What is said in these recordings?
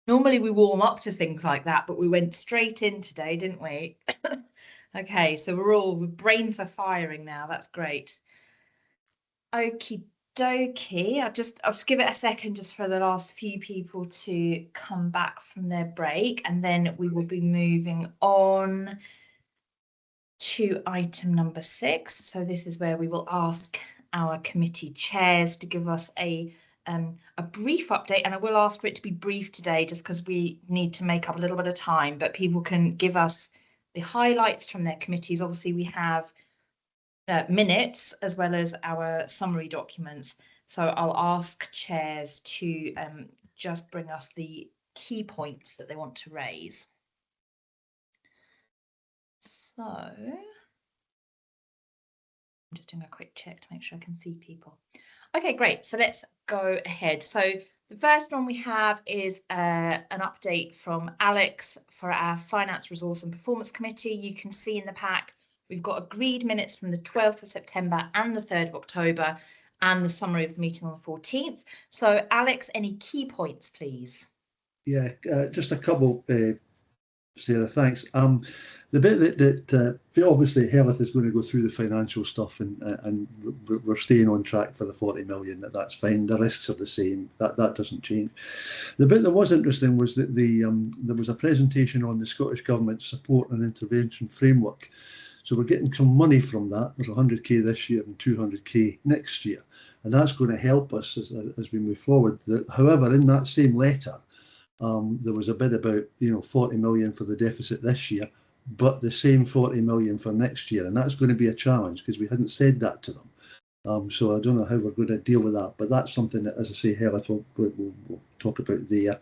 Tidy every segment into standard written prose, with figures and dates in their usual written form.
Normally we warm up to things like that, but we went straight in today, didn't we? Okay, so brains are firing now. That's great. Okie dokie. I'll just give it a second just for the last few people to come back from their break, and then we will be moving on to item number 6. So this is where we will ask our committee chairs to give us a brief update, and I will ask for it to be brief today just because we need to make up a little bit of time, but people can give us the highlights from their committees. Obviously we have minutes as well as our summary documents, so I'll ask chairs to just bring us the key points that they want to raise. So I'm just doing a quick check to make sure I can see people. Okay, great. So let's go ahead. So the first one we have is an update from Alex for our Finance, Resource and Performance Committee. You can see in the pack, we've got agreed minutes from the 12th of September and the 3rd of October and the summary of the meeting on the 14th. So Alex, any key points, please? Yeah, just a couple, Sarah, thanks. The bit that obviously Health is going to go through the financial stuff, and we're staying on track for the 40 million. That's fine. The risks are the same. That doesn't change. The bit that was interesting was that there was a presentation on the Scottish Government support and intervention framework. So we're getting some money from that. There's 100k this year and 200k next year, and that's going to help us as we move forward. However, in that same letter, there was a bit about 40 million for the deficit this year, but the same 40 million for next year, and that's going to be a challenge because we hadn't said that to them. So I don't know how we're going to deal with that, but that's something that, as I say, Health we'll talk about there.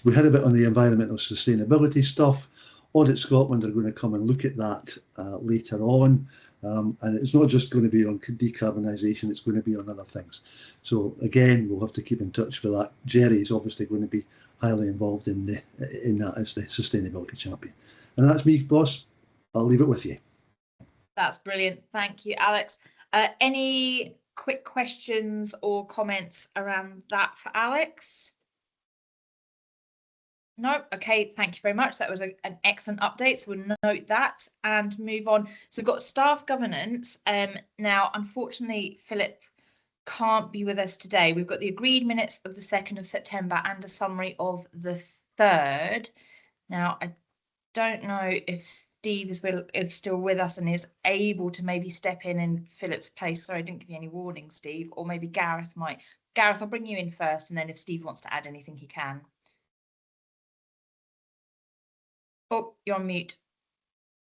We had a bit on the environmental sustainability stuff. Audit Scotland are going to come and look at that later on. And it's not just going to be on decarbonisation, it's going to be on other things. So again, we'll have to keep in touch for that. Jerry is obviously going to be highly involved in that as the sustainability champion. And that's me, boss. I'll leave it with you. That's brilliant. Thank you, Alex. Any quick questions or comments around that for Alex? No, okay, thank you very much. That was an excellent update. So we'll note that and move on. So we've got staff governance. Now, unfortunately, Philip can't be with us today. We've got the agreed minutes of the 2nd of September and a summary of the 3rd. Now, I don't know if Steve is still with us and is able to maybe step in Philip's place. Sorry, I didn't give you any warning, Steve. Or maybe Gareth might. Gareth, I'll bring you in first, and then if Steve wants to add anything, he can. Oh, you're on mute.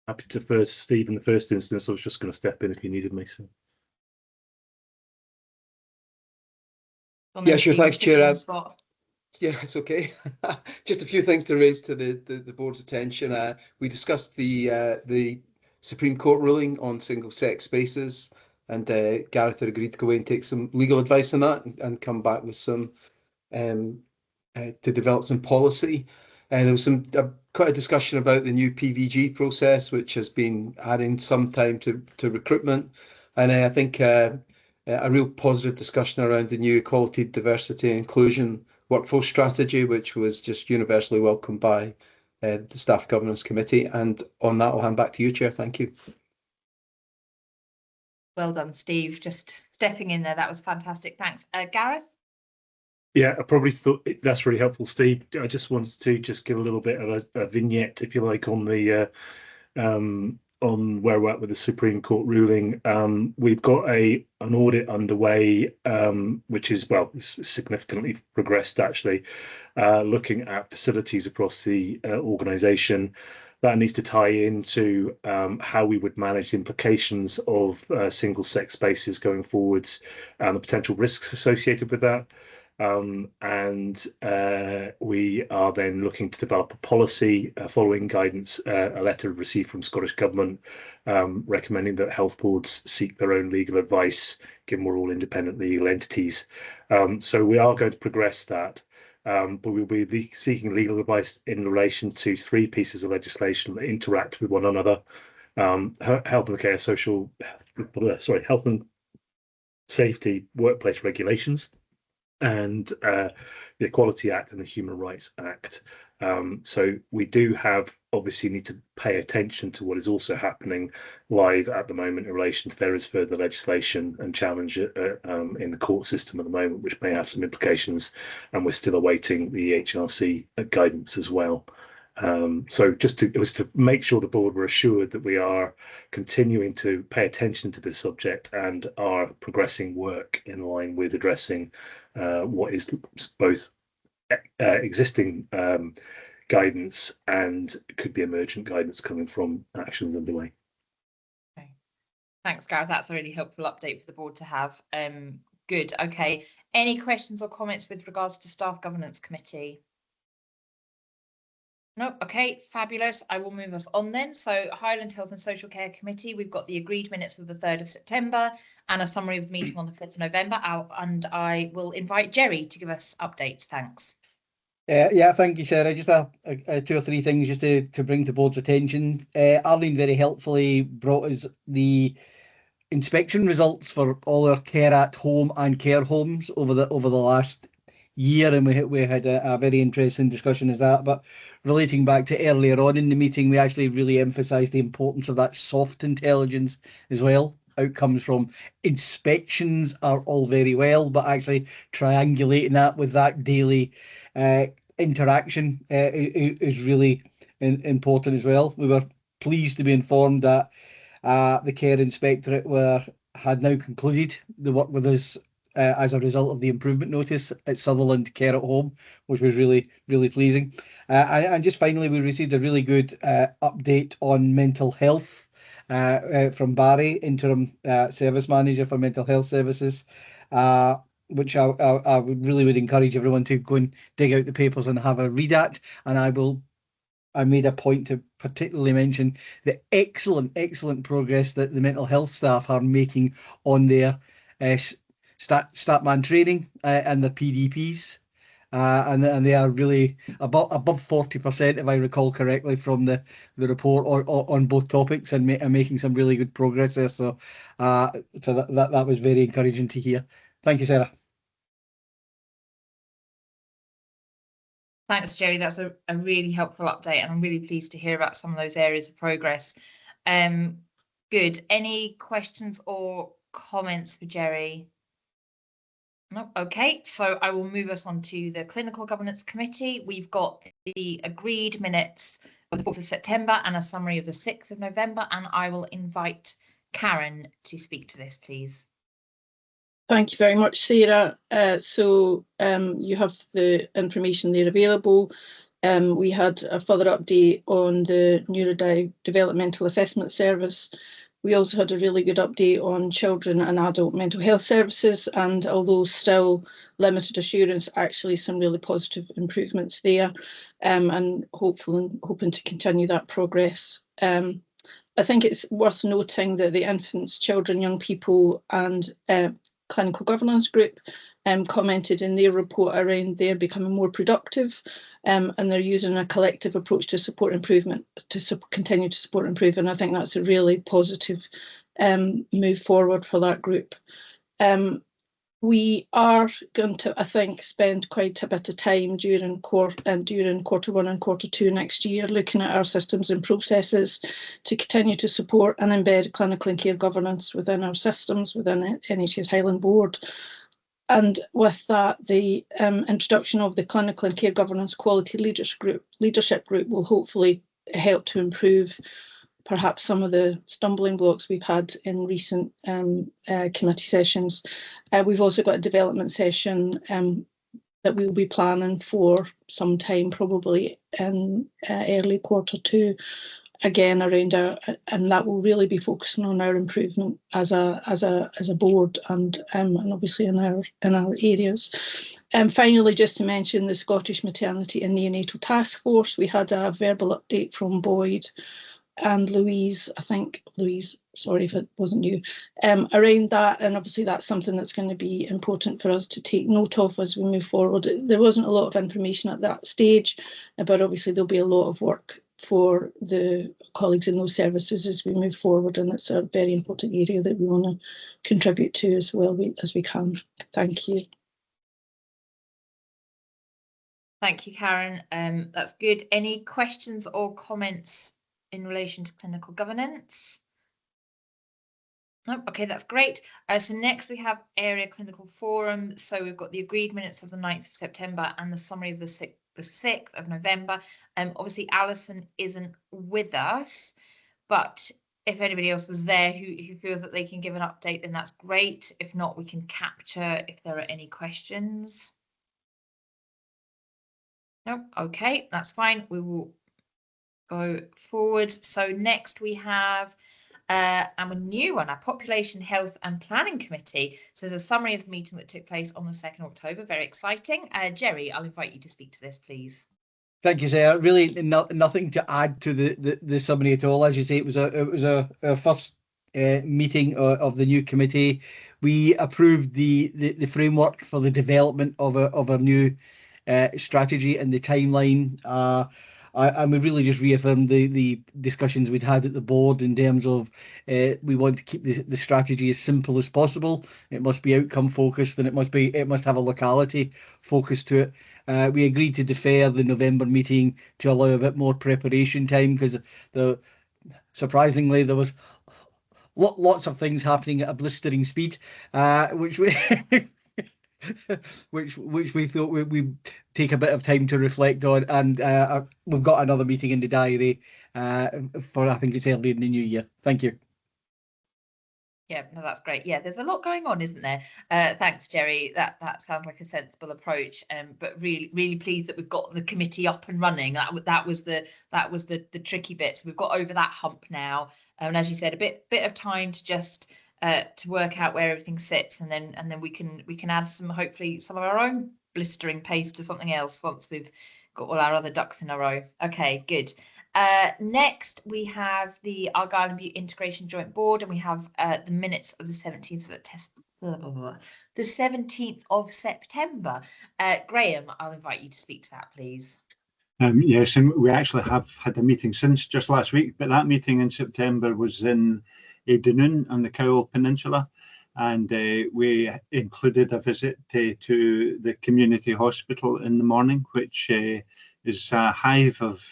Happy to defer to Steve in the first instance. I was just going to step in if you needed me. So. Yeah, sure. Thanks, Chair. Yeah, it's okay. Just a few things to raise to the board's attention. We discussed the Supreme Court ruling on single-sex spaces, and Gareth had agreed to go away and take some legal advice on that and come back with some to develop some policy. And there was quite a discussion about the new PVG process, which has been adding some time to recruitment, and I think a real positive discussion around the new equality, diversity and inclusion workforce strategy, which was just universally welcomed by the Staff Governance Committee. And on that, I'll hand back to you, Chair. Thank you. Well done, Steve. Just stepping in there. That was fantastic. Thanks. Gareth? Yeah, I probably thought that's really helpful, Steve. I just wanted to just give a little bit of a vignette, if you like, on the on where we're at with the Supreme Court ruling. We've got an audit underway, which is, well, significantly progressed actually, looking at facilities across the organisation. That needs to tie into how we would manage the implications of single-sex spaces going forwards and the potential risks associated with that. We are then looking to develop a policy following guidance, a letter received from Scottish Government recommending that health boards seek their own legal advice, given we're all independent legal entities. So we are going to progress that, but we'll be seeking legal advice in relation to 3 pieces of legislation that interact with one another: health and care, health and safety workplace regulations, and the Equality Act and the Human Rights Act. So we do obviously need to pay attention to what is also happening live at the moment in relation to there is further legislation and challenge in the court system at the moment, which may have some implications, and we're still awaiting the HRC guidance as well. So it was to make sure the board were assured that we are continuing to pay attention to this subject and are progressing work in line with addressing what is both existing guidance and could be emergent guidance coming from actions underway. Okay. Thanks, Gareth. That's a really helpful update for the board to have. Good. Okay. Any questions or comments with regards to Staff Governance Committee? No. Okay, fabulous. I will move us on then. So Highland Health and Social Care Committee, we've got the agreed minutes of the 3rd of September and a summary of the meeting on the 5th of November. And I will invite Jerry to give us updates. Thanks. Yeah, thank you, Sarah. Just 2 or 3 things just to bring to board's attention. Arlene very helpfully brought us the inspection results for all our care at home and care homes over the last year, and we had a very interesting discussion as that. But relating back to earlier on in the meeting, we actually really emphasised the importance of that soft intelligence as well. Outcomes from inspections are all very well, but actually triangulating that with that daily interaction is really important as well. We were pleased to be informed that the Care Inspectorate had now concluded the work with us as a result of the improvement notice at Sutherland Care at Home, which was really, really pleasing. And just finally, we received a really good update on mental health from Barry, Interim Service Manager for Mental Health Services, which I would encourage everyone to go and dig out the papers and have a read at. And I made a point to particularly mention the excellent progress that the mental health staff are making on their Statman training and the PDPs, and they are really above 40%, if I recall correctly, from the report on both topics, and making some really good progress there. So that was very encouraging to hear. Thank you, Sarah. Thanks, Jerry. That's a really helpful update, and I'm really pleased to hear about some of those areas of progress. Good. Any questions or comments for Jerry? No. Okay, so I will move us on to the Clinical Governance Committee. We've got the agreed minutes of the 4th of September and a summary of the 6th of November, and I will invite Karen to speak to this, please. Thank you very much, Sarah. So you have the information there available. We had a further update on the neurodevelopmental assessment service. We also had a really good update on children and adult mental health services, and although still limited assurance, actually some really positive improvements there, and hoping to continue that progress. I think it's worth noting that the infants, children, young people and clinical governance group commented in their report around they're becoming more productive, and they're using a collective approach to support improvement, to continue to support improvement. I think that's a really positive move forward for that group. We are going to, I think, spend quite a bit of time during quarter 1 and quarter 2 next year looking at our systems and processes to continue to support and embed clinical and care governance within our systems, within the NHS Highland Board. And with that, the introduction of the Clinical and Care Governance Quality Leadership Group will hopefully help to improve perhaps some of the stumbling blocks we've had in recent committee sessions. We've also got a development session that we'll be planning for some time, probably in early quarter 2, again around and that will really be focusing on our improvement as a board and obviously in our areas. And finally, just to mention the Scottish Maternity and Neonatal Task Force, we had a verbal update from Boyd and Louise, sorry if it wasn't you, around that, and obviously that's something that's going to be important for us to take note of as we move forward. There wasn't a lot of information at that stage, but obviously there'll be a lot of work for the colleagues in those services as we move forward, and it's a very important area that we want to contribute to as well as we can. Thank you. Thank you, Karen. That's good. Any questions or comments in relation to clinical governance? No, okay, that's great. So next we have area clinical forum. So we've got the agreed minutes of the 9th of September and the summary of the 6th of November. Obviously Alison isn't with us, but if anybody else was there who feels that they can give an update, then that's great. If not, we can capture if there are any questions. No, okay, that's fine. We will go forward. So next we have and a new one, our Population Health and Planning Committee. So there's a summary of the meeting that took place on the 2nd of October. Very exciting. Jerry, I'll invite you to speak to this, please. Thank you, Sarah. Really, nothing to add to the summary at all. As you say, it was our first meeting of the new committee. We approved the framework for the development of a new strategy and the timeline. And we really just reaffirmed the discussions we'd had at the board in terms of we want to keep the strategy as simple as possible. It must be outcome focused, and it must have a locality focus to it. We agreed to defer the November meeting to allow a bit more preparation time because surprisingly there was lots of things happening at a blistering speed, which we which we thought we'd take a bit of time to reflect on, and we've got another meeting in the diary for, I think it's early in the new year. Thank you. Yeah, no, that's great. Yeah, there's a lot going on, isn't there? Thanks, Jerry. That sounds like a sensible approach. But really pleased that we've got the committee up and running. That was the tricky bit. So we've got over that hump now. And as you said, a bit of time to just to work out where everything sits, and then we can add hopefully some of our own blistering pace to something else once we've got all our other ducks in a row. Okay, good. Next, we have the Argyll and Bute Integration Joint Board, and we have the minutes of the 17th of September. Graham, I'll invite you to speak to that, please. Yes, and we actually have had a meeting since just last week, but that meeting in September was in Dunoon on the Cowal Peninsula, and we included a visit to the community hospital in the morning, which is a hive of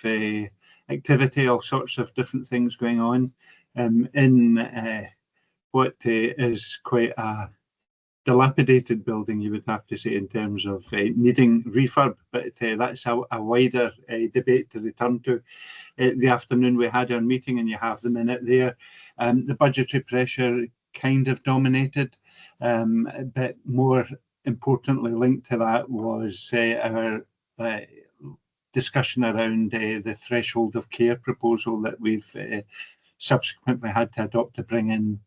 activity, all sorts of different things going on in what is quite a dilapidated building, you would have to say, in terms of needing refurb, but that's a wider debate to return to. The afternoon we had our meeting, and you have the minute there. The budgetary pressure kind of dominated, but more importantly linked to that was our discussion around the threshold of care proposal that we've subsequently had to adopt to bring in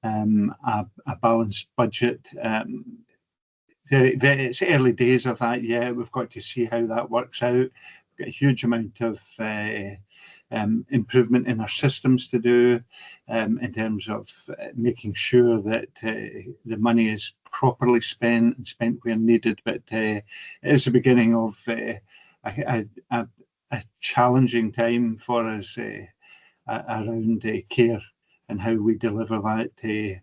a balanced budget. It's early days of that yet. We've got to see how that works out. We've got a huge amount of improvement in our systems to do in terms of making sure that the money is properly spent and spent where needed. But it is the beginning of a challenging time for us around care and how we deliver that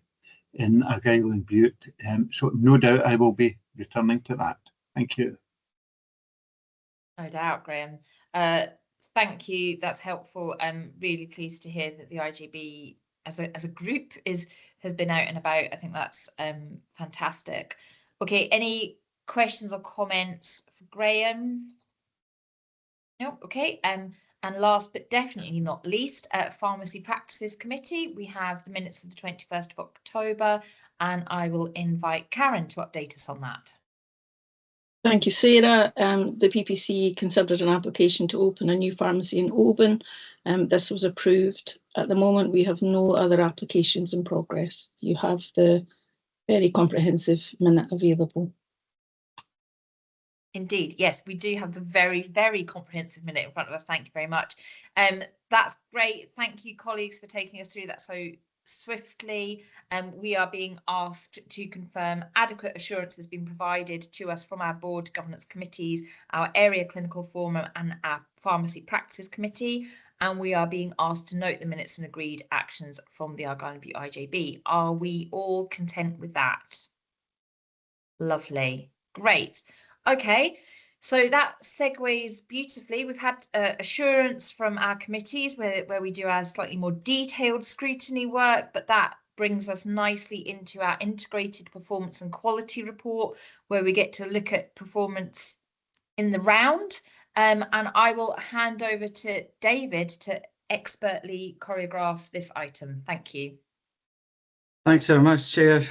in Argyll and Bute. So no doubt I will be returning to that. Thank you. No doubt, Graham. Thank you. That's helpful. I'm really pleased to hear that the IGB as a group has been out and about. I think that's fantastic. Okay, any questions or comments for Graham? No, okay. And last but definitely not least, Pharmacy Practices Committee. We have the minutes of the 21st of October, and I will invite Karen to update us on that. Thank you, Sarah. The PPC considered an application to open a new pharmacy in Oban. This was approved. At the moment, we have no other applications in progress. You have the very comprehensive minute available. Indeed, yes, we do have the very comprehensive minute in front of us. Thank you very much. That's great. Thank you, colleagues, for taking us through that so swiftly. We are being asked to confirm adequate assurance has been provided to us from our board governance committees, our area clinical forum and our pharmacy practices committee, and we are being asked to note the minutes and agreed actions from the Argyll and Bute IJB. Are we all content with that? Lovely, great. Okay, So that segues beautifully. We've had assurance from our committees where we do our slightly more detailed scrutiny work, but that brings us nicely into our integrated performance and quality report, where we get to look at performance in the round. And I will hand over to David to expertly choreograph this item. Thank you. Thanks very much, Chair.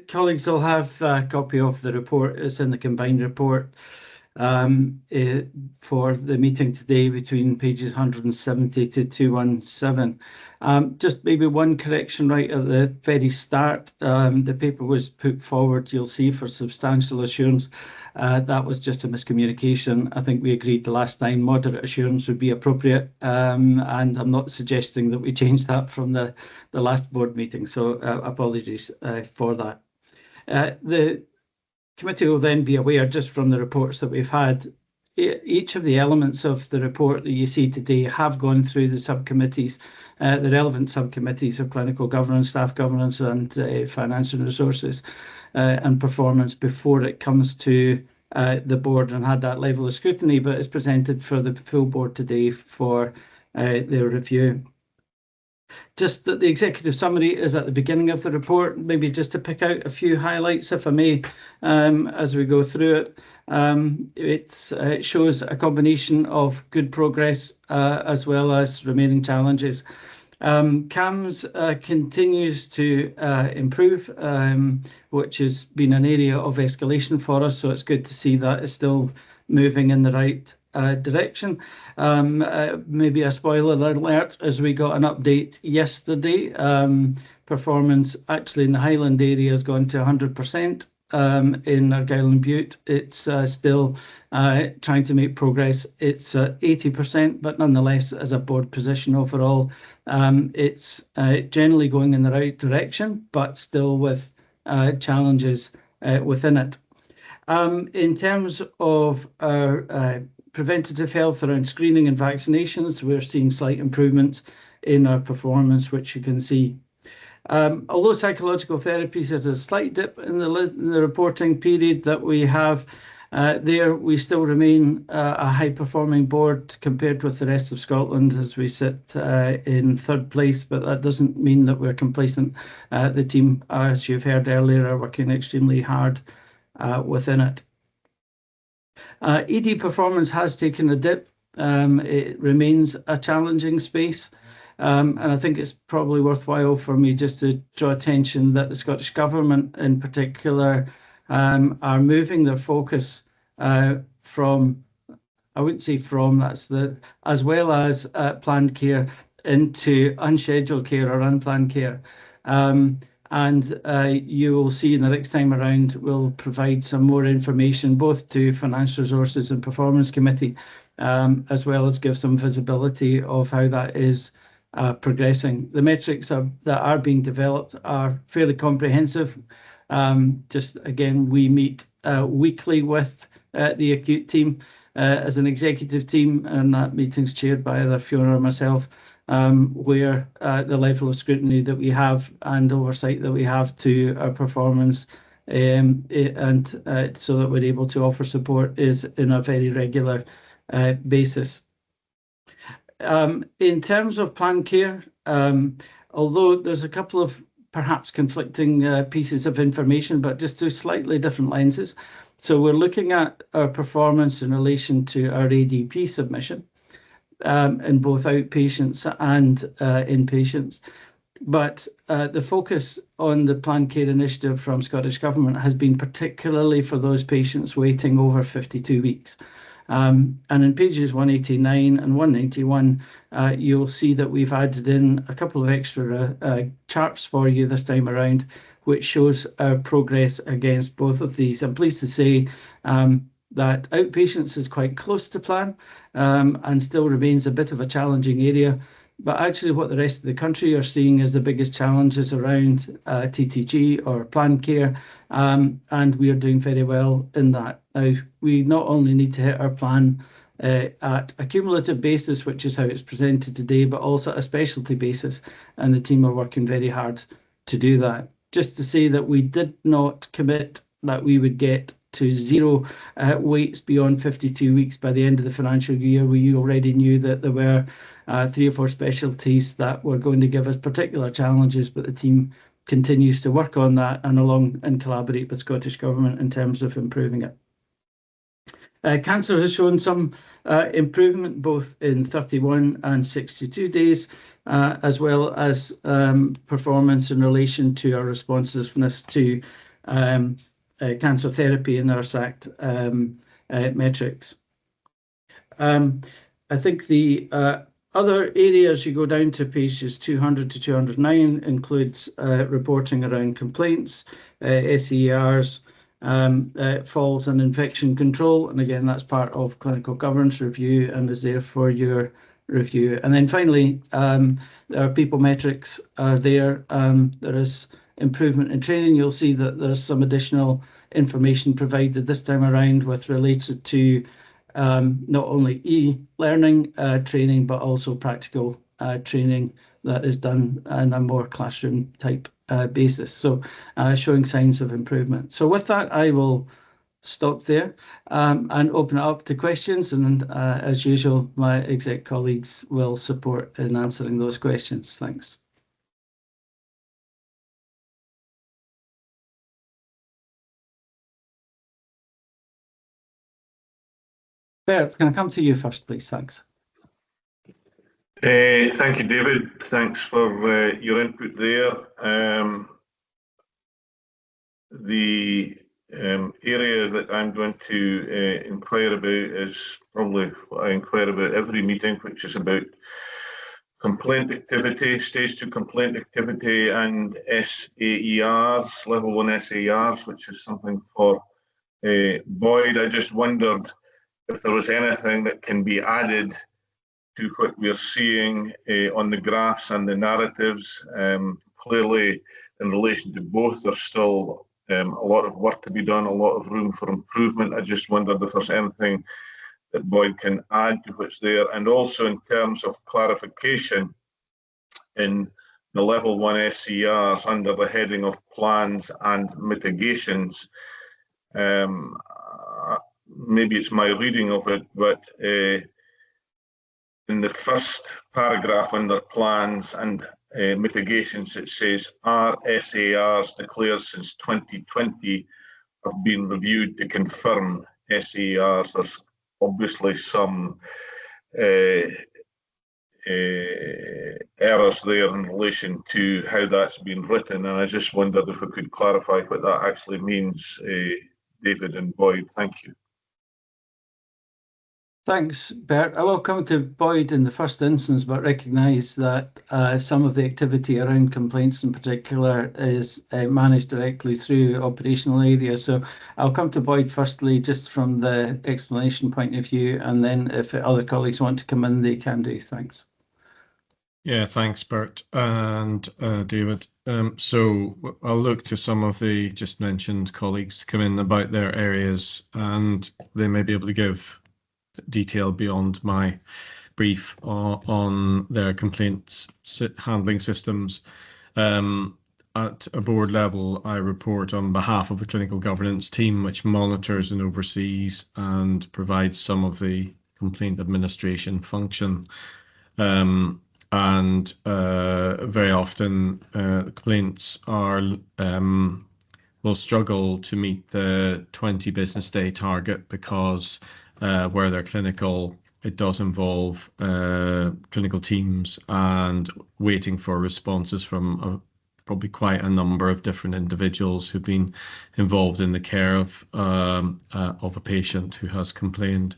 Colleagues will have a copy of the report. It's in the combined report for the meeting today between pages 170 to 217. Just maybe one correction right at the very start. The paper was put forward, you'll see, for substantial assurance. That was just a miscommunication. I think we agreed the last time moderate assurance would be appropriate, and I'm not suggesting that we change that from the last board meeting, so apologies for that. The committee will then be aware, just from the reports that we've had, each of the elements of the report that you see today have gone through the subcommittees, the relevant subcommittees of clinical governance, staff governance and finance and resources and performance before it comes to the board and had that level of scrutiny, but is presented for the full board today for their review. Just that the executive summary is at the beginning of the report, maybe just to pick out a few highlights, if I may, as we go through it. It shows a combination of good progress as well as remaining challenges. CAMS continues to improve, which has been an area of escalation for us, so it's good to see that it's still moving in the right direction. Maybe a spoiler alert, as we got an update yesterday, performance actually in the Highland area has gone to 100%. In Argyll and Bute, it's still trying to make progress. It's 80%, but nonetheless, as a board position overall, it's generally going in the right direction, but still with challenges within it. In terms of our preventative health around screening and vaccinations, we're seeing slight improvements in our performance, which you can see. Although psychological therapies has a slight dip in the reporting period that we have there, we still remain a high-performing board compared with the rest of Scotland as we sit in third place, but that doesn't mean that we're complacent. The team, as you've heard earlier, are working extremely hard within it. ED performance has taken a dip. It remains a challenging space. And I think it's probably worthwhile for me just to draw attention that the Scottish Government in particular are moving their focus from, I wouldn't say from, as well as planned care into unscheduled care or unplanned care. And you will see in the next time around, we'll provide some more information both to Financial Resources and Performance Committee, as well as give some visibility of how that is progressing. The metrics that are being developed are fairly comprehensive. Just again, we meet weekly with the acute team as an executive team, and that meeting's chaired by either Fiona or myself, where the level of scrutiny that we have and oversight that we have to our performance and so that we're able to offer support is in a very regular basis. In terms of planned care, although there's a couple of perhaps conflicting pieces of information, but just through slightly different lenses. So we're looking at our performance in relation to our ADP submission in both outpatients and inpatients. But the focus on the planned care initiative from Scottish Government has been particularly for those patients waiting over 52 weeks. And in pages 189 and 191, you'll see that we've added in a couple of extra charts for you this time around, which shows our progress against both of these. I'm pleased to say that outpatients is quite close to plan and still remains a bit of a challenging area. But actually what the rest of the country are seeing as the biggest challenges around TTG or planned care, and we are doing very well in that. Now, we not only need to hit our plan at a cumulative basis, which is how it's presented today, but also a specialty basis, and the team are working very hard to do that. Just to say that we did not commit that we would get to 0 waits beyond 52 weeks by the end of the financial year. We already knew that there were 3 or 4 specialties that were going to give us particular challenges, but the team continues to work on that and collaborate with Scottish Government in terms of improving it. Cancer has shown some improvement both in 31 and 62 days, as well as performance in relation to our responsiveness to cancer therapy in our SACT metrics. I think the other areas, you go down to pages 200 to 209, includes reporting around complaints, SERs, falls and infection control. And again, that's part of clinical governance review and is there for your review. And then finally, our people metrics are there. There is improvement in training. You'll see that there's some additional information provided this time around with related to not only e-learning training, but also practical training that is done on a more classroom type basis. So showing signs of improvement. So with that, I will stop there and open it up to questions. And as usual, my exec colleagues will support in answering those questions. Thanks. Bert, can I come to you first, please? Thanks. Thank you, David. Thanks for your input there. The area that I'm going to inquire about is probably what I inquire about every meeting, which is about complaint activity, stage 2 complaint activity, and SAERs, level 1 SAERs, which is something for Boyd. I just wondered if there was anything that can be added to what we're seeing on the graphs and the narratives. Clearly, in relation to both, there's still a lot of work to be done, a lot of room for improvement. I just wondered if there's anything that Boyd can add to what's there. And also in terms of clarification, in the level 1 SERs under the heading of plans and mitigations, maybe it's my reading of it, but in the first paragraph under plans and mitigations, it says our SARs declared since 2020 have been reviewed to confirm SARs. There's obviously some errors there in relation to how that's been written, and I just wondered if we could clarify what that actually means, David and Boyd. Thank you. Thanks, Bert. I will come to Boyd in the first instance, but recognise that some of the activity around complaints in particular is managed directly through operational areas. So I'll come to Boyd firstly, just from the explanation point of view, and then if other colleagues want to come in, they can do. Thanks. Yeah, thanks, Bert and David. So I'll look to some of the just mentioned colleagues to come in about their areas, and they may be able to give detail beyond my brief on their complaints handling systems. At a board level, I report on behalf of the clinical governance team, which monitors and oversees and provides some of the complaint administration function. And very often complaints will struggle to meet the 20 business day target because where they're clinical, it does involve clinical teams and waiting for responses from probably quite a number of different individuals who've been involved in the care of a patient who has complained.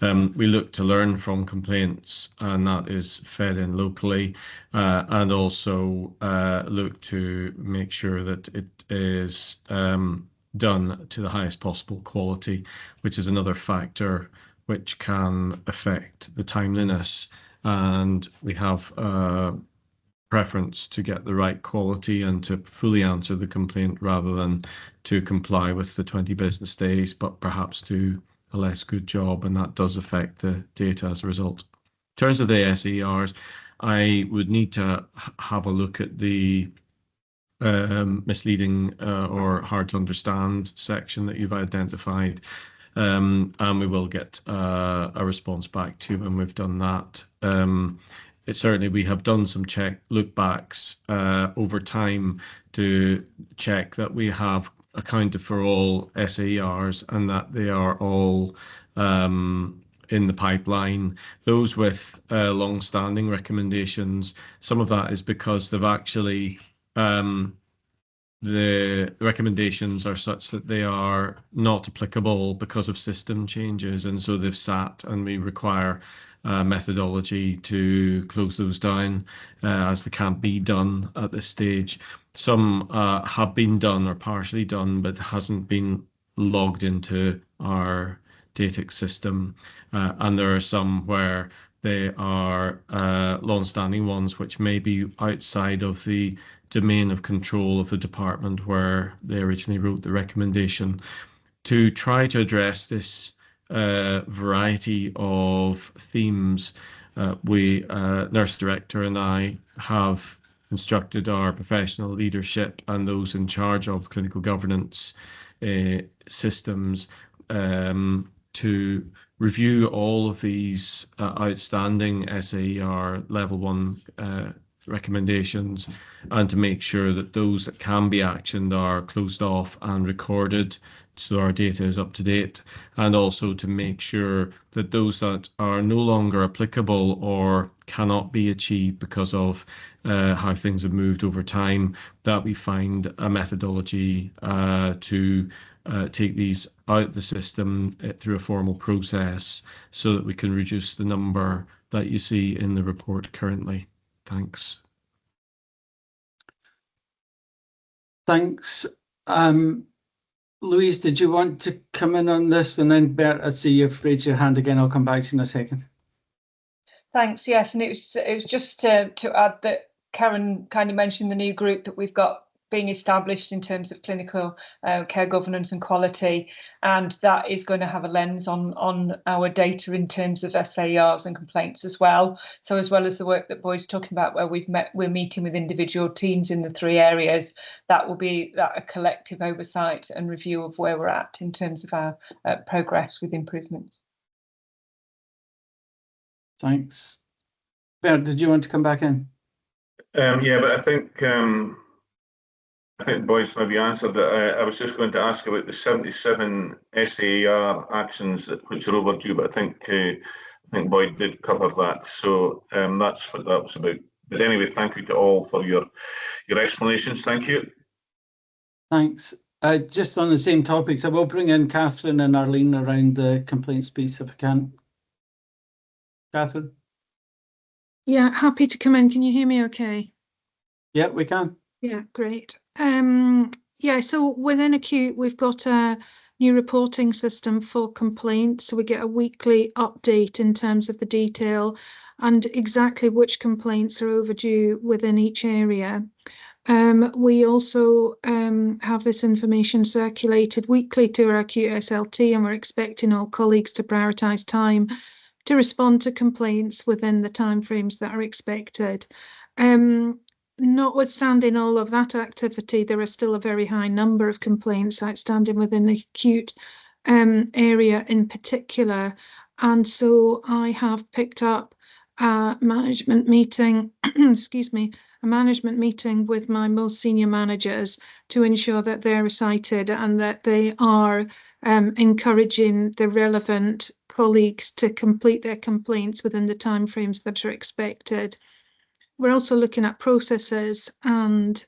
We look to learn from complaints, and that is fed in locally, and also look to make sure that it is done to the highest possible quality, which is another factor which can affect the timeliness. And we have a preference to get the right quality and to fully answer the complaint rather than to comply with the 20 business days, but perhaps do a less good job, and that does affect the data as a result. In terms of the SERs, I would need to have a look at the misleading or hard to understand section that you've identified. And we will get a response back to you when we've done that. Certainly we have done some look backs over time to check that we have accounted for all SAERs and that they are all in the pipeline. Those with long-standing recommendations, some of that is because they've actually the recommendations are such that they are not applicable because of system changes, and so they've sat, and we require methodology to close those down as they can't be done at this stage. Some have been done or partially done, but hasn't been logged into our DATIC system, and there are some where they are long-standing ones which may be outside of the domain of control of the department where they originally wrote the recommendation. To try to address this variety of themes, Nurse Director and I have instructed our professional leadership and those in charge of clinical governance systems to review all of these outstanding SAER level 1 recommendations, and to make sure that those that can be actioned are closed off and recorded so our data is up to date, and also to make sure that those that are no longer applicable or cannot be achieved because of how things have moved over time, that we find a methodology to take these out of the system through a formal process so that we can reduce the number that you see in the report currently. Thanks. Thanks. Louise, did you want to come in on this? And then Bert, I see you've raised your hand again. I'll come back to you in a second. Thanks. Yes, and it was just to add that Karen kind of mentioned the new group that we've got being established in terms of clinical care governance and quality, and that is going to have a lens on our data in terms of SAERs and complaints as well. So as well as the work that Boyd's talking about, where we're meeting with individual teams in the 3 areas, that will be a collective oversight and review of where we're at in terms of our progress with improvements. Thanks. Bert, did you want to come back in? Yeah, but I think Boyd's maybe answered that. I was just going to ask about the 77 SAER actions which are overdue, but I think Boyd did cover that. So that's what that was about. But anyway, thank you to all for your explanations. Thank you. Thanks. Just on the same topics, I will bring in Catherine and Arlene around the complaints piece if I can. Catherine? Yeah, happy to come in. Can you hear me okay? Yeah, we can. Yeah, great. Yeah, so within Acute, we've got a new reporting system for complaints. So we get a weekly update in terms of the detail and exactly which complaints are overdue within each area. We also have this information circulated weekly to our Acute SLT, and we're expecting all colleagues to prioritise time to respond to complaints within the timeframes that are expected. Notwithstanding all of that activity, there are still a very high number of complaints outstanding within the Acute area in particular. And so I have picked up a management meeting, excuse me, a management meeting with my most senior managers to ensure that they're recited and that they are encouraging the relevant colleagues to complete their complaints within the timeframes that are expected. We're also looking at processes and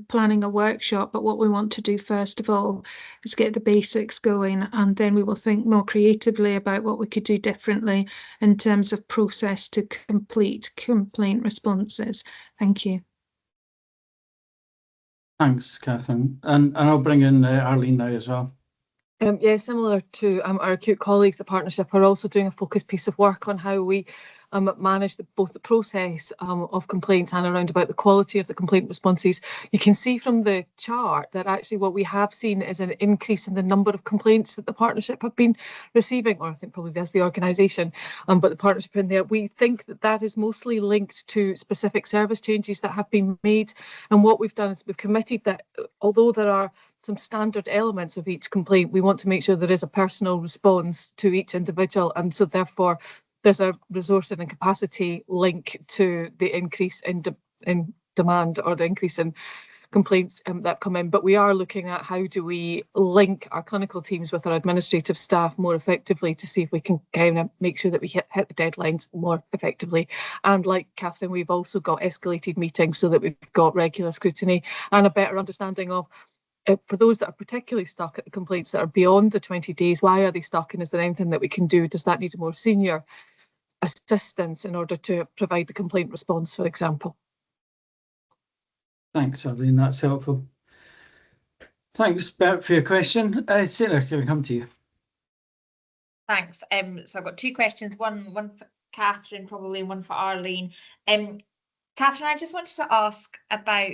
planning a workshop, but what we want to do first of all is get the basics going, and then we will think more creatively about what we could do differently in terms of process to complete complaint responses. Thank you. Thanks, Catherine. And I'll bring in Arlene now as well. Yeah, similar to our Acute colleagues, the partnership are also doing a focused piece of work on how we manage both the process of complaints and around about the quality of the complaint responses, you can see from the chart that actually what we have seen is an increase in the number of complaints that the partnership have been receiving, or I think probably as the organisation, but the partnership in there. We think that that is mostly linked to specific service changes that have been made. And what we've done is we've committed that although there are some standard elements of each complaint, we want to make sure there is a personal response to each individual. And so therefore, there's a resourcing and capacity link to the increase in demand or the increase in complaints that come in. But we are looking at how do we link our clinical teams with our administrative staff more effectively to see if we can kind of make sure that we hit the deadlines more effectively. And like Catherine, we've also got escalated meetings so that we've got regular scrutiny and a better understanding of for those that are particularly stuck at the complaints that are beyond the 20 days, why are they stuck and is there anything that we can do? Does that need a more senior assistance in order to provide the complaint response, for example? Thanks, Arlene, that's helpful. Thanks, Bert, for your question. Sarah, can we come to you? Thanks. So I've got two questions, one for Catherine probably, and one for Arlene. Catherine, I just wanted to ask about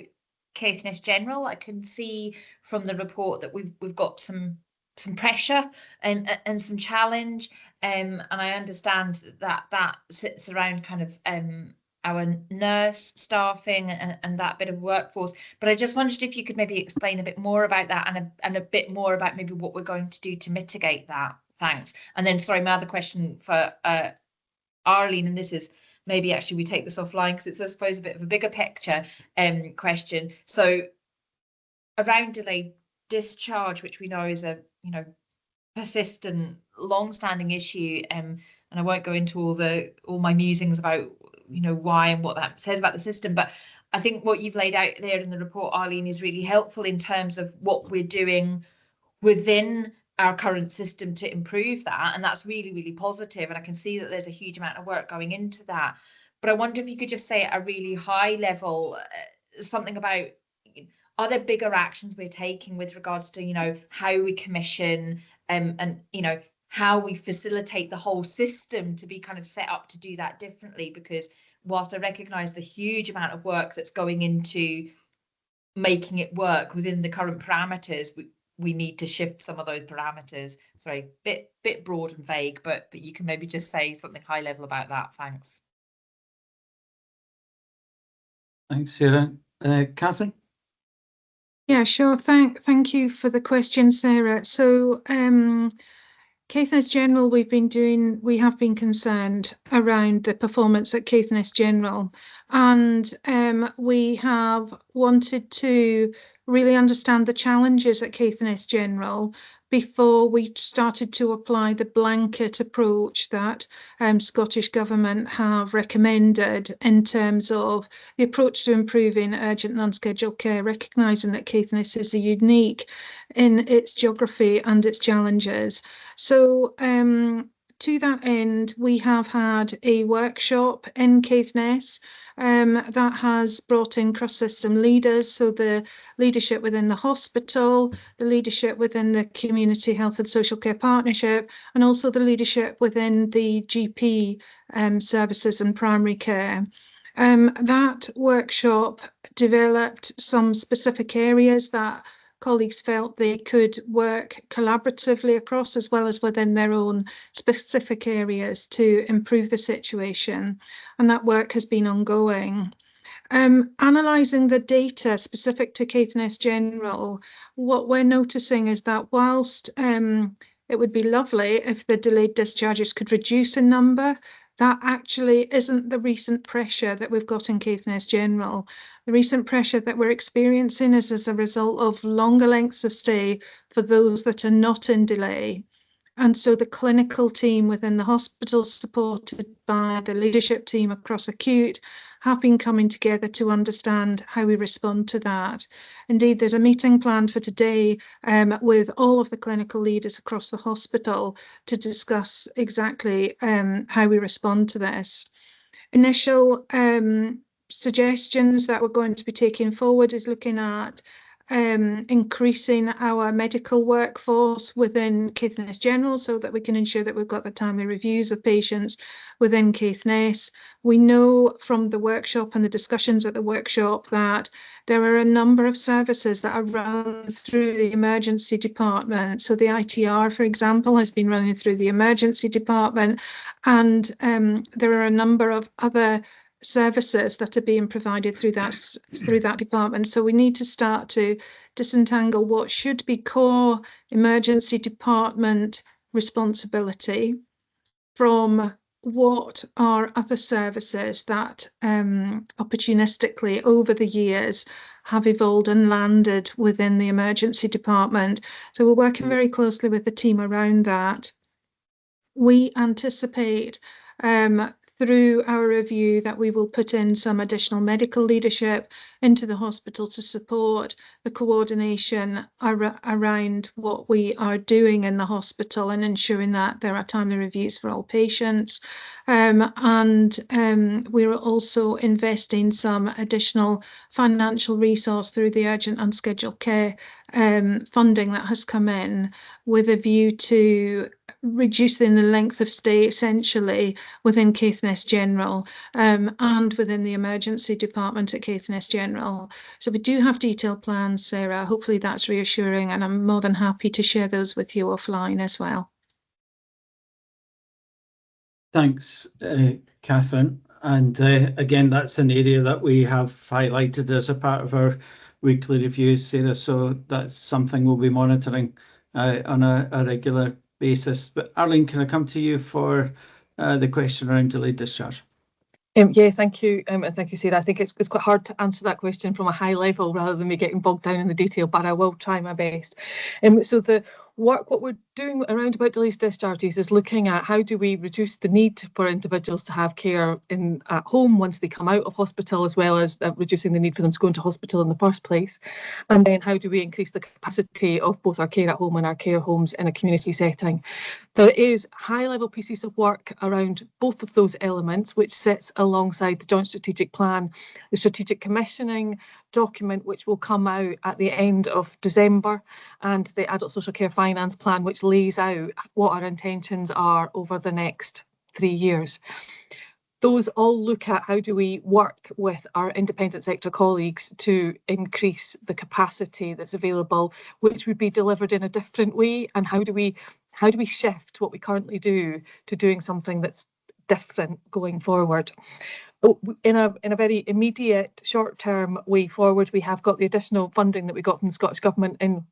Caithness General. I can see from the report that we've got some pressure and some challenge, and I understand that sits around kind of our nurse staffing and that bit of workforce. But I just wondered if you could maybe explain a bit more about that and a bit more about maybe what we're going to do to mitigate that. Thanks. And then, sorry, my other question for Arlene, and this is maybe actually we take this offline because it's, I suppose, a bit of a bigger picture question. So around delayed discharge, which we know is a persistent, long-standing issue, and I won't go into all my musings about why and what that says about the system, but I think what you've laid out there in the report, Arlene, is really helpful in terms of what we're doing within our current system to improve that, and that's really, really positive, and I can see that there's a huge amount of work going into that. But I wonder if you could just say at a really high level something about, are there bigger actions we're taking with regards to how we commission and how we facilitate the whole system to be kind of set up to do that differently? Because whilst I recognise the huge amount of work that's going into making it work within the current parameters, we need to shift some of those parameters. Sorry, bit broad and vague, but you can maybe just say something high level about that. Thanks. Thanks, Sarah. Catherine? Yeah, sure. Thank you for the question, Sarah. So Caithness General, we have been concerned around the performance at Caithness General, and we have wanted to really understand the challenges at Caithness General before we started to apply the blanket approach that Scottish Government have recommended in terms of the approach to improving urgent and unscheduled care, recognising that Caithness is unique in its geography and its challenges. So to that end, we have had a workshop in Caithness that has brought in cross-system leaders, so the leadership within the hospital, the leadership within the Community Health and Social Care Partnership, and also the leadership within the GP services and primary care. That workshop developed some specific areas that colleagues felt they could work collaboratively across, as well as within their own specific areas, to improve the situation. And that work has been ongoing. Analysing the data specific to Caithness General, what we're noticing is that whilst it would be lovely if the delayed discharges could reduce in number, that actually isn't the recent pressure that we've got in Caithness General. The recent pressure that we're experiencing is as a result of longer lengths of stay for those that are not in delay. And so the clinical team within the hospital, supported by the leadership team across acute, have been coming together to understand how we respond to that. Indeed, there's a meeting planned for today with all of the clinical leaders across the hospital to discuss exactly how we respond to this. Initial suggestions that we're going to be taking forward is looking at increasing our medical workforce within Caithness General so that we can ensure that we've got the timely reviews of patients within Caithness. We know from the workshop and the discussions at the workshop that there are a number of services that are run through the emergency department. So the ITR, for example, has been running through the emergency department, and there are a number of other services that are being provided through that department. So we need to start to disentangle what should be core emergency department responsibility from what are other services that opportunistically over the years have evolved and landed within the emergency department. So we're working very closely with the team around that. We anticipate through our review that we will put in some additional medical leadership into the hospital to support the coordination around what we are doing in the hospital and ensuring that there are timely reviews for all patients. We're also investing some additional financial resource through the urgent unscheduled care funding that has come in with a view to reducing the length of stay essentially within Caithness General and within the emergency department at Caithness General. So we do have detailed plans, Sarah. Hopefully that's reassuring, and I'm more than happy to share those with you offline as well. Thanks, Catherine. And again, that's an area that we have highlighted as a part of our weekly reviews, Sarah. So that's something we'll be monitoring on a regular basis. But Arlene, can I come to you for the question around delayed discharge? Yeah, thank you. And thank you, Sarah. I think it's quite hard to answer that question from a high level rather than me getting bogged down in the detail, but I will try my best. So the work, what we're doing around about delayed discharges is looking at how do we reduce the need for individuals to have care at home once they come out of hospital, as well as reducing the need for them to go into hospital in the first place. And then how do we increase the capacity of both our care at home and our care homes in a community setting. There is high-level pieces of work around both of those elements, which sits alongside the Joint Strategic Plan, the Strategic Commissioning document, which will come out at the end of December, and the Adult Social Care Finance Plan, which lays out what our intentions are over the next 3 years. Those all look at how do we work with our independent sector colleagues to increase the capacity that's available, which would be delivered in a different way, and how do we shift what we currently do to doing something that's different going forward. In a very immediate short-term way forward, we have got the additional funding that we got from the Scottish Government in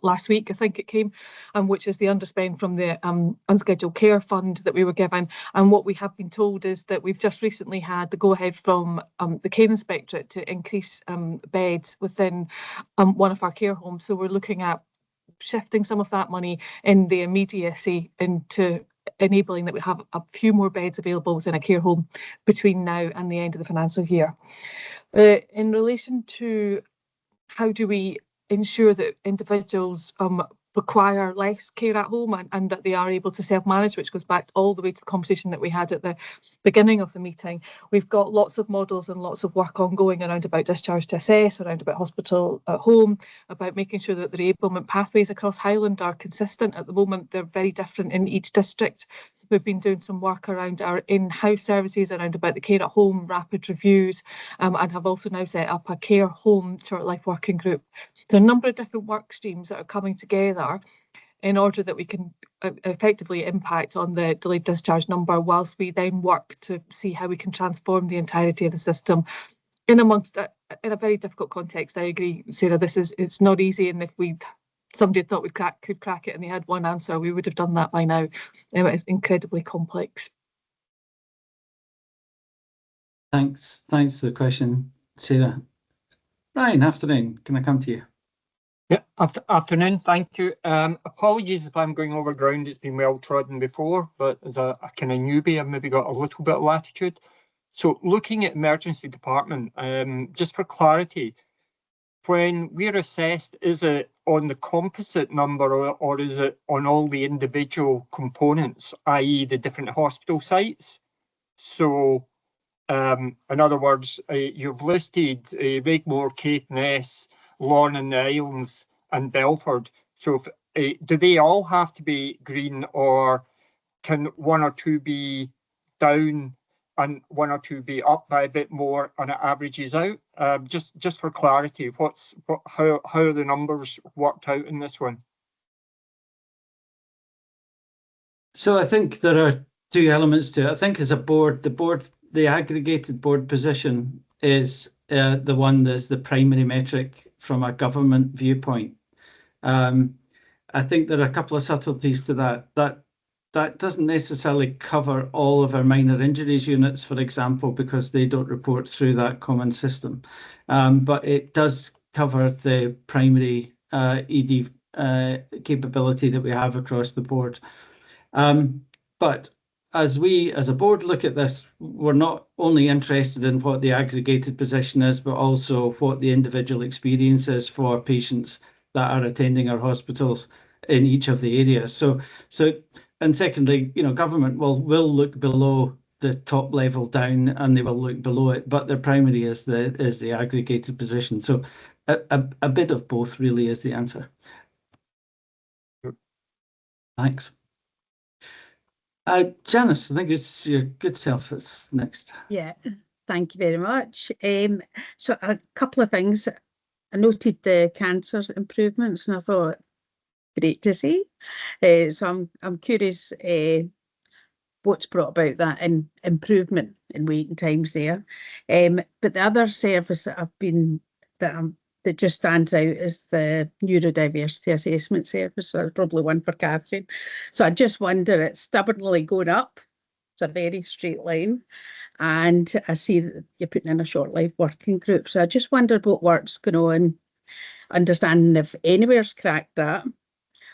last week, I think it came, which is the underspend from the unscheduled care fund that we were given. And what we have been told is that we've just recently had the go-ahead from the Care Inspectorate to increase beds within one of our care homes. So we're looking at shifting some of that money in the immediacy into enabling that we have a few more beds available within a care home between now and the end of the financial year. In relation to how do we ensure that individuals require less care at home and that they are able to self-manage, which goes back all the way to the conversation that we had at the beginning of the meeting. We've got lots of models and lots of work ongoing around about discharge to assess, around about hospital at home, about making sure that the reablement pathways across Highland are consistent. At the moment, they're very different in each district. We've been doing some work around our in-house services, around about the care at home rapid reviews, and have also now set up a care home short life working group. So a number of different work streams that are coming together in order that we can effectively impact on the delayed discharge number, whilst we then work to see how we can transform the entirety of the system in a very difficult context. I agree, Sarah, it's not easy, and if somebody thought could crack it and they had one answer, we would have done that by now. It's incredibly complex. Thanks for the question, Sarah. Ryan, afternoon. Can I come to you? Yeah, afternoon. Thank you. Apologies if I'm going over ground it's been well trodden before, but as a kind of newbie, I've maybe got a little bit of latitude. So looking at emergency department, just for clarity, when we're assessed, is it on the composite number or is it on all the individual components, i.e. the different hospital sites? So in other words, you've listed Rigmore, Caithness, Lorne and the Islands and Belford. So do they all have to be green, or can one or two be down and one or two be up by a bit more and it averages out? Just for clarity, how are the numbers worked out in this one? So I think there are two elements to it. I think as a board, the aggregated board position is the one that's the primary metric from a government viewpoint. I think there are a couple of subtleties to that. That doesn't necessarily cover all of our minor injuries units, for example, because they don't report through that common system. But it does cover the primary ED capability that we have across the board. But as we, as a board, look at this, we're not only interested in what the aggregated position is, but also what the individual experience is for patients that are attending our hospitals in each of the areas. And secondly, government will look below the top level down, and they will look below it, but their primary is the aggregated position. So a bit of both really is the answer. Thanks. Janice, I think it's your good self that's next. Yeah, thank you very much. So a couple of things. I noted the cancer improvements, and I thought, great to see. So I'm curious what's brought about that improvement in waiting times there. But the other service that that just stands out is the neurodiversity assessment service. So probably one for Catherine. So I just wonder, it's stubbornly going up. It's a very straight line. And I see that you're putting in a short life working group. So I just wondered what work's going on, understanding if anywhere's cracked that,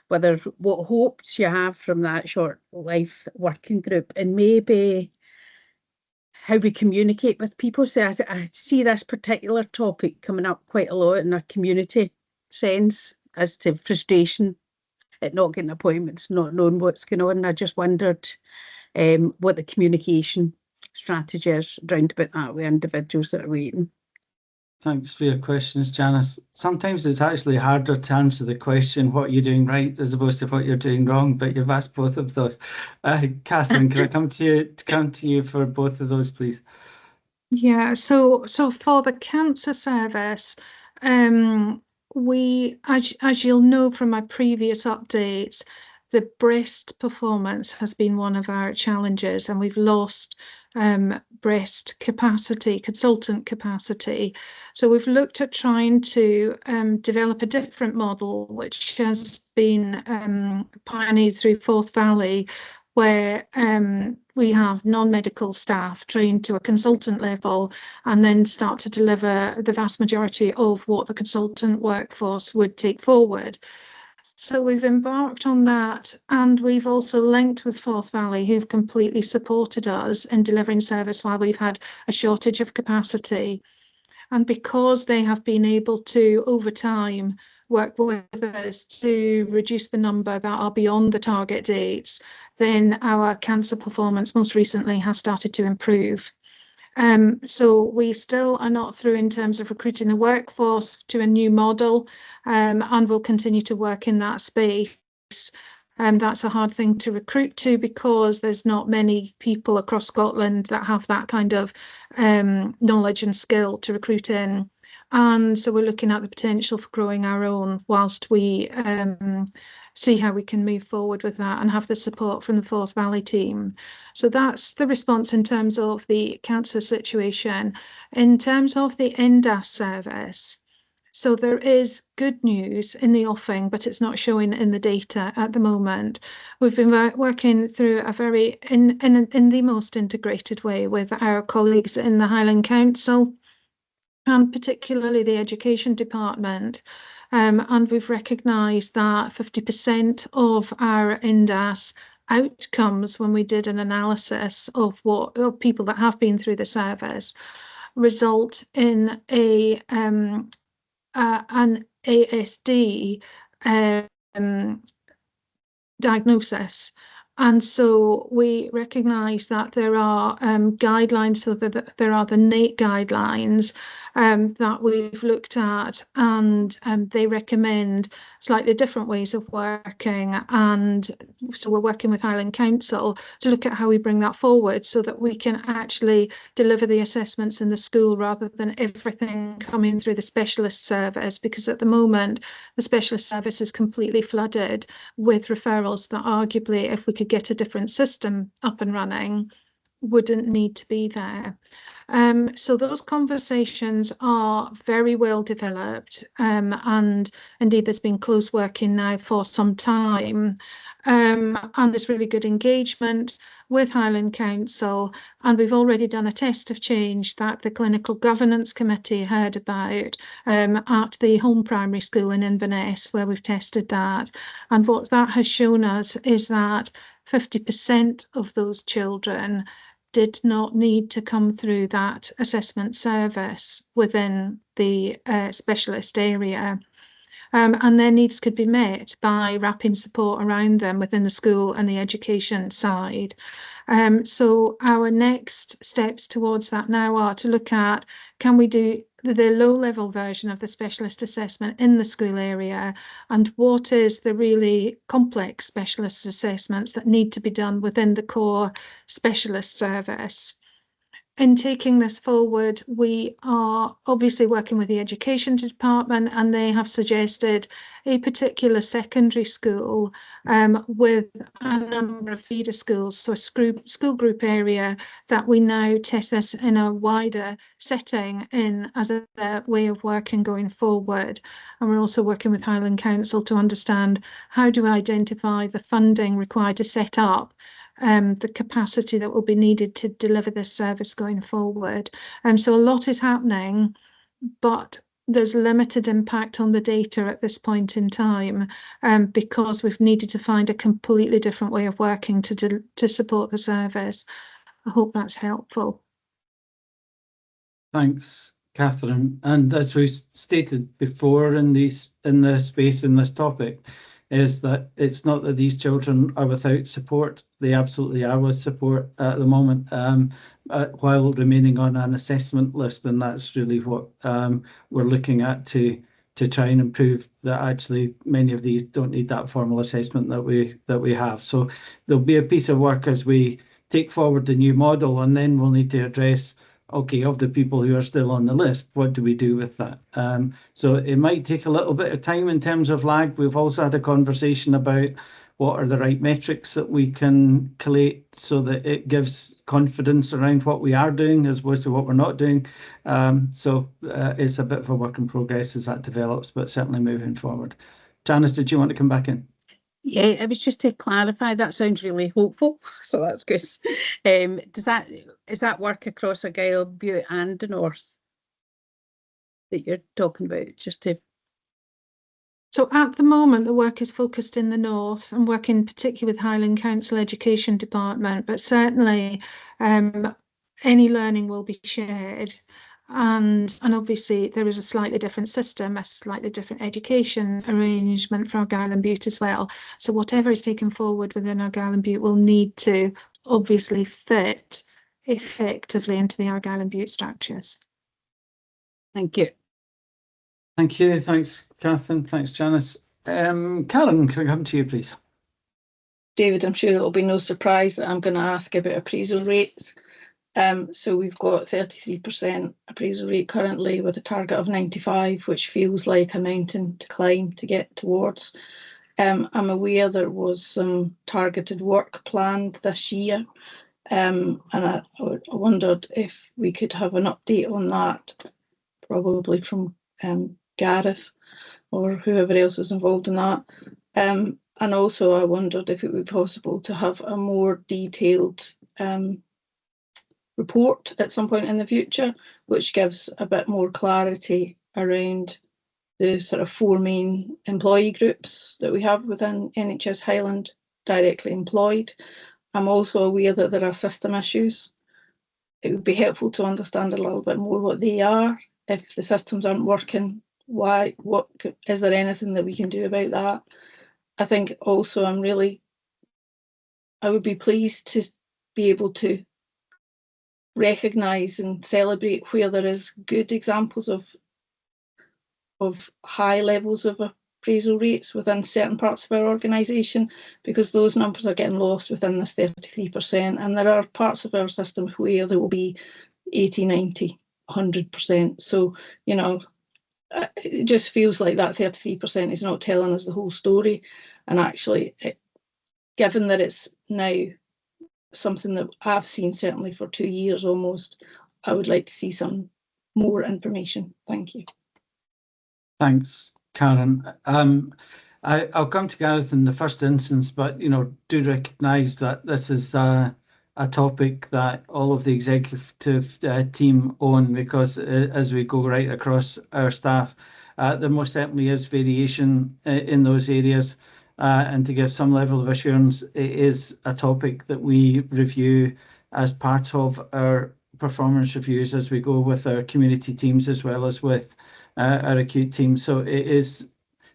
what hopes you have from that short life working group, and maybe how we communicate with people. So I see this particular topic coming up quite a lot in a community sense as to frustration at not getting appointments, not knowing what's going on. And I just wondered what the communication strategy is round about that with individuals that are waiting. Thanks for your questions, Janice. Sometimes it's actually harder to answer the question, what you're doing right, as opposed to what you're doing wrong, but you've asked both of those. Catherine, can I come to you for both of those, please? Yeah, so for the cancer service, we, as you'll know from my previous updates, the breast performance has been one of our challenges, and we've lost breast capacity, consultant capacity. So we've looked at trying to develop a different model, which has been pioneered through Forth Valley, where we have non-medical staff trained to a consultant level and then start to deliver the vast majority of what the consultant workforce would take forward. So we've embarked on that, and we've also linked with Forth Valley, who've completely supported us in delivering service while we've had a shortage of capacity. And because they have been able to, over time, work with us to reduce the number that are beyond the target dates, then our cancer performance most recently has started to improve. So we still are not through in terms of recruiting the workforce to a new model, and we'll continue to work in that space. That's a hard thing to recruit to because there's not many people across Scotland that have that kind of knowledge and skill to recruit in. And so we're looking at the potential for growing our own whilst we see how we can move forward with that and have the support from the Forth Valley team. So that's the response in terms of the cancer situation. In terms of the NDAS service, so there is good news in the offing, but it's not showing in the data at the moment. We've been working through a very, in the most integrated way with our colleagues in the Highland Council, and particularly the Education Department. And we've recognised that 50% of our NDAS outcomes, when we did an analysis of people that have been through the service, result in an ASD diagnosis. And so we recognise that there are guidelines, so that there are the NATE guidelines, that we've looked at, and they recommend slightly different ways of working. And so we're working with Highland Council to look at how we bring that forward so that we can actually deliver the assessments in the school rather than everything coming through the specialist service, because at the moment the specialist service is completely flooded with referrals that arguably, if we could get a different system up and running, wouldn't need to be there. So those conversations are very well developed, and indeed there's been close working now for some time, and there's really good engagement with Highland Council, and we've already done a test of change that the Clinical Governance Committee heard about at the home primary school in Inverness, where we've tested that. And what that has shown us is that 50% of those children did not need to come through that assessment service within the specialist area. And their needs could be met by wrapping support around them within the school and the education side. So our next steps towards that now are to look at, can we do the low-level version of the specialist assessment in the school area, and what is the really complex specialist assessments that need to be done within the core specialist service. In taking this forward, we are obviously working with the education department, and they have suggested a particular secondary school with a number of feeder schools, so a school group area that we now test this in a wider setting in as a way of working going forward. And we're also working with Highland Council to understand how do we identify the funding required to set up the capacity that will be needed to deliver this service going forward. So a lot is happening, but there's limited impact on the data at this point in time, because we've needed to find a completely different way of working to support the service. I hope that's helpful. Thanks, Catherine. And as we stated before in the space in this topic, is that it's not that these children are without support. They absolutely are with support at the moment, while remaining on an assessment list, and that's really what we're looking at to try and improve that. Actually, many of these don't need that formal assessment that we have. So there'll be a piece of work as we take forward the new model, and then we'll need to address, okay, of the people who are still on the list, what do we do with that? So it might take a little bit of time in terms of lag. We've also had a conversation about what are the right metrics that we can collate so that it gives confidence around what we are doing as opposed to what we're not doing. So it's a bit of a work in progress as that develops, but certainly moving forward. Janice, did you want to come back in? Yeah, it was just to clarify, that sounds really hopeful, so that's good. Is that work across Argyll, Bute and the North that you're talking about? So at the moment, the work is focused in the North and working particularly with Highland Council Education Department, but certainly any learning will be shared. And obviously there is a slightly different system, a slightly different education arrangement for Argyll and Bute as well. So whatever is taken forward within Argyll and Bute will need to obviously fit effectively into the Argyll and Bute structures. Thank you. Thank you. Thanks, Catherine. Thanks, Janice. Karen, can I come to you, please? David, I'm sure it'll be no surprise that I'm going to ask about appraisal rates. So we've got 33% appraisal rate currently with a target of 95, which feels like a mountain to climb to get towards. I'm aware there was some targeted work planned this year, and I wondered if we could have an update on that, probably from Gareth or whoever else is involved in that. And also I wondered if it would be possible to have a more detailed report at some point in the future, which gives a bit more clarity around the sort of 4 main employee groups that we have within NHS Highland directly employed. I'm also aware that there are system issues. It would be helpful to understand a little bit more what they are. If the systems aren't working, why? Is there anything that we can do about that? I think also I would be pleased to be able to recognise and celebrate where there is good examples of high levels of appraisal rates within certain parts of our organisation, because those numbers are getting lost within this 33%, and there are parts of our system where there will be 80, 90, 100%. So, you know, it just feels like that 33% is not telling us the whole story. And actually, given that it's now something that I've seen certainly for 2 years almost, I would like to see some more information. Thank you. Thanks, Karen. I'll come to Gareth in the first instance, but, you know, do recognise that this is a topic that all of the executive team own, because as we go right across our staff, there most certainly is variation in those areas. And to give some level of assurance, it is a topic that we review as part of our performance reviews as we go with our community teams as well as with our acute team. So it is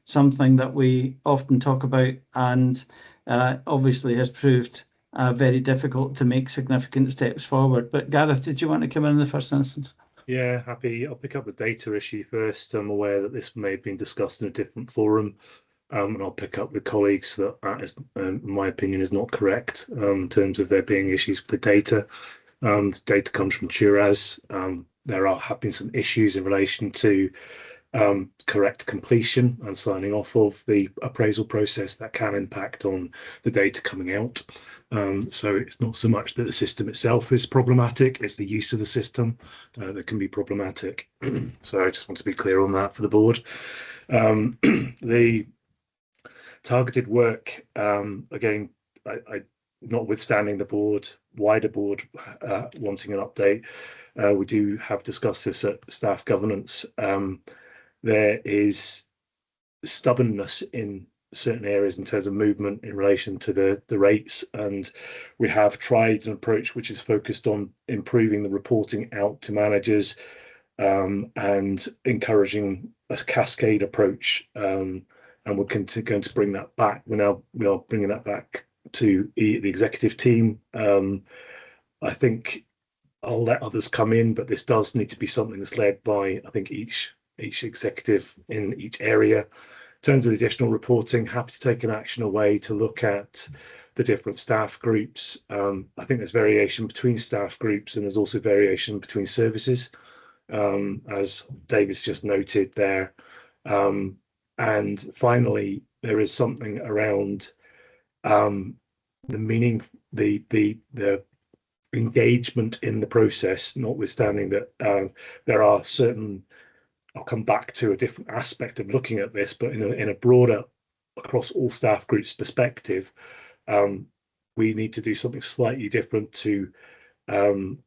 something that we often talk about, and obviously has proved very difficult to make significant steps forward. But Gareth, did you want to come in the first instance? Yeah, happy. I'll pick up the data issue first. I'm aware that this may have been discussed in a different forum, and I'll pick up with colleagues that is, in my opinion, is not correct in terms of there being issues with the data. The data comes from Turas. There have been some issues in relation to correct completion and signing off of the appraisal process that can impact on the data coming out. So it's not so much that the system itself is problematic, it's the use of the system that can be problematic. So I just want to be clear on that for the board. The targeted work, again, I notwithstanding the wider board wanting an update, we do have discussed this at staff governance. There is stubbornness in certain areas in terms of movement in relation to the rates, and we have tried an approach which is focused on improving the reporting out to managers and encouraging a cascade approach, and we're going to bring that back. We are bringing that back to the executive team. I think I'll let others come in, but this does need to be something that's led by, I think, each executive in each area. In terms of the additional reporting, happy to take an action away to look at the different staff groups. I think there's variation between staff groups, and there's also variation between services, as David's just noted there. And finally, there is something around the meaning, the engagement in the process, notwithstanding that there are certain, I'll come back to a different aspect of looking at this, but in a broader, across all staff groups perspective, we need to do something slightly different to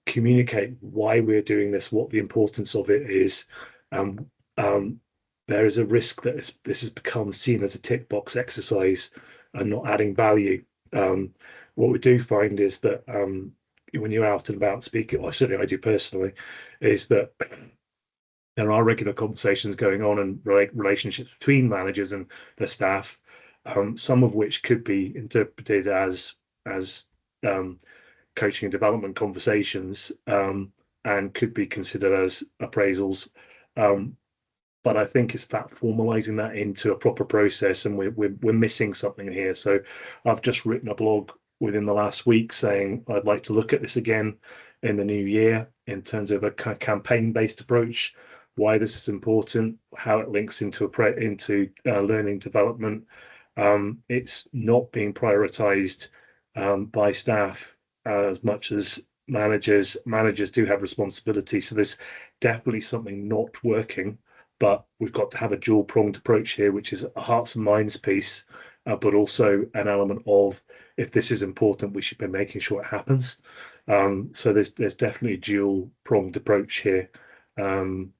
communicate why we're doing this, what the importance of it is. There is a risk that this has become seen as a tick box exercise and not adding value. What we do find is that when you're out and about speaking, or certainly I do personally, is that there are regular conversations going on and relationships between managers and their staff, some of which could be interpreted as coaching and development conversations, and could be considered as appraisals. But I think it's about formalizing that into a proper process, and we're missing something here. So I've just written a blog within the last week saying I'd like to look at this again in the new year in terms of a campaign-based approach, why this is important, how it links into learning development. It's not being prioritized by staff as much as managers. Managers do have responsibility, so there's definitely something not working, but we've got to have a dual-pronged approach here, which is a hearts and minds piece, but also an element of, if this is important, we should be making sure it happens. So there's definitely a dual-pronged approach here. And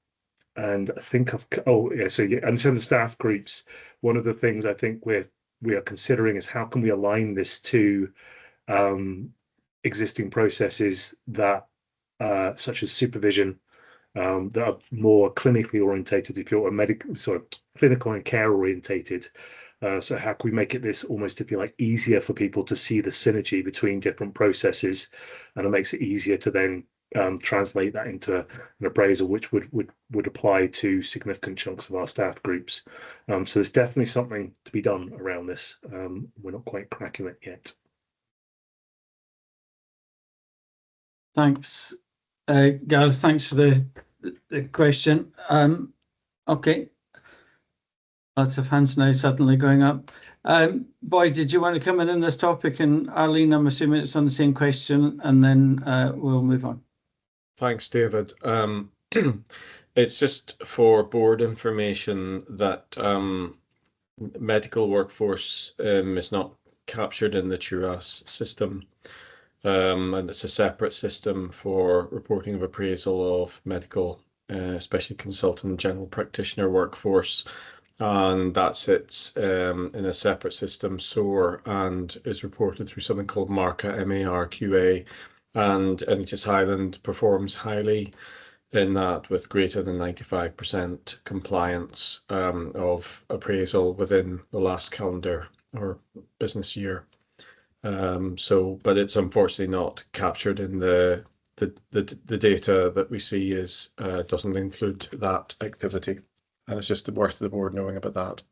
I think so yeah, in terms of staff groups, one of the things I think we are considering is how can we align this to existing processes that such as supervision, that are more clinically orientated, if you're clinical and care orientated. So how can we make this almost, if you like, easier for people to see the synergy between different processes, and it makes it easier to then translate that into an appraisal which would apply to significant chunks of our staff groups. So there's definitely something to be done around this. We're not quite cracking it yet. Thanks, Gareth. Thanks for the question. Okay, lots of hands now suddenly going up. Boyd, did you want to come in on this topic? And Arlene, I'm assuming it's on the same question, and then we'll move on. Thanks, David. It's just for board information that medical workforce is not captured in the TURAS system. And it's a separate system for reporting of appraisal of medical, especially consultant and general practitioner workforce. And that sits in a separate system, SOAR, and is reported through something called MARQA, MARQA. And NHS Highland performs highly in that with greater than 95% compliance of appraisal within the last calendar or business year. But it's unfortunately not captured in the data that we see is doesn't include that activity. And it's just worth the board knowing about that.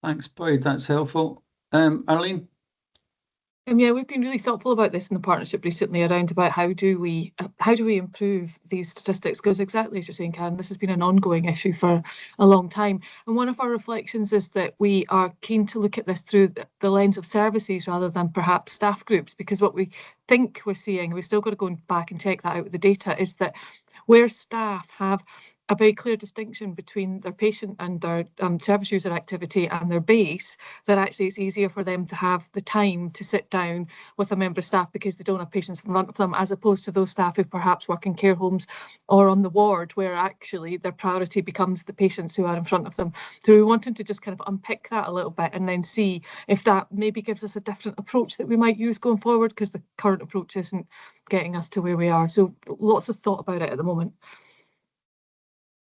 Thanks, Boyd. That's helpful. Arlene? Yeah, we've been really thoughtful about this in the partnership recently around about how do we improve these statistics, because exactly as you're saying, Karen, this has been an ongoing issue for a long time. And one of our reflections is that we are keen to look at this through the lens of services rather than perhaps staff groups, because what we think we're seeing, we've still got to go back and check that out with the data, is that where staff have a very clear distinction between their patient and their service user activity and their base, that actually it's easier for them to have the time to sit down with a member of staff because they don't have patients in front of them, as opposed to those staff who perhaps work in care homes or on the ward, where actually their priority becomes the patients who are in front of them. So we wanted to just kind of unpick that a little bit and then see if that maybe gives us a different approach that we might use going forward, because the current approach isn't getting us to where we are. So lots of thought about it at the moment.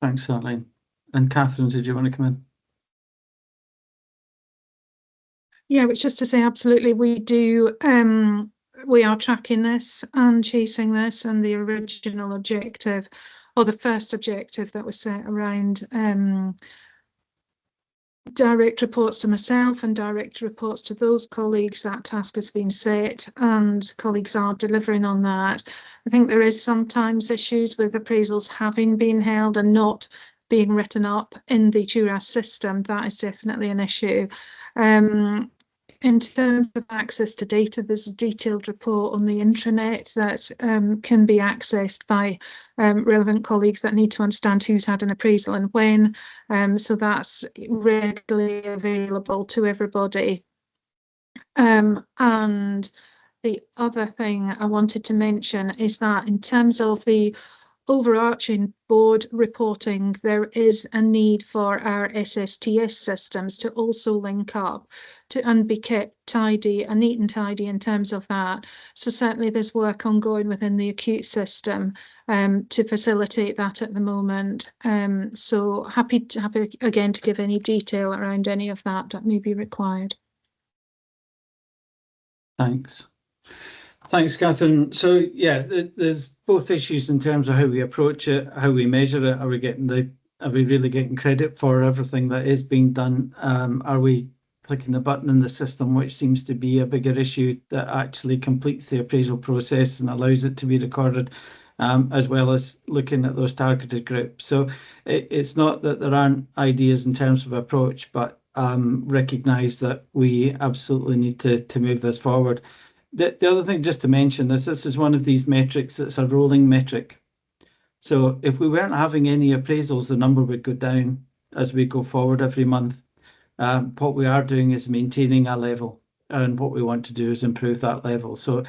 Thanks, Arlene. And Catherine, did you want to come in? Yeah, which just to say, absolutely, we do. We are tracking this and chasing this, and the original objective, or the first objective that was set around direct reports to myself and direct reports to those colleagues, that task has been set and colleagues are delivering on that. I think there is sometimes issues with appraisals having been held and not being written up in the TURAS system. That is definitely an issue. In terms of access to data, there's a detailed report on the intranet that can be accessed by relevant colleagues that need to understand who's had an appraisal and when. So that's readily available to everybody. And the other thing I wanted to mention is that in terms of the overarching board reporting, there is a need for our SSTS systems to also link up to and be kept tidy and neat and tidy in terms of that. So certainly there's work ongoing within the acute system to facilitate that at the moment. So happy again to give any detail around any of that may be required. Thanks. Thanks, Catherine. So yeah, there's both issues in terms of how we approach it, how we measure it. Are we really getting credit for everything that is being done? Are we clicking the button in the system, which seems to be a bigger issue, that actually completes the appraisal process and allows it to be recorded, as well as looking at those targeted groups. So it's not that there aren't ideas in terms of approach, but recognise that we absolutely need to move this forward. The other thing just to mention is this is one of these metrics that's a rolling metric. So if we weren't having any appraisals, the number would go down as we go forward every month. What we are doing is maintaining a level, and what we want to do is improve that level. So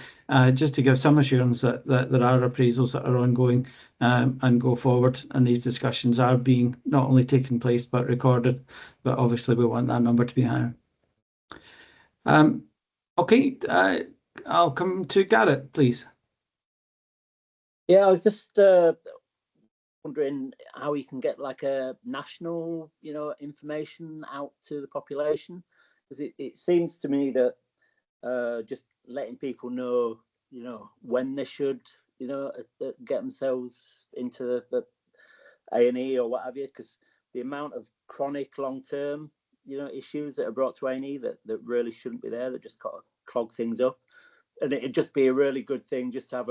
just to give some assurance that there are appraisals that are ongoing and go forward, and these discussions are being not only taking place but recorded, but obviously we want that number to be higher. Okay, I'll come to Garrett, please. Yeah, I was just wondering how we can get like a national, information out to the population, because it seems to me that just letting people know you know, when they should, you know, get themselves into the A&E or what have you, because the amount of chronic long-term, you know, issues that are brought to A&E that really shouldn't be there, that just kind of clog things up. And it'd just be a really good thing just to have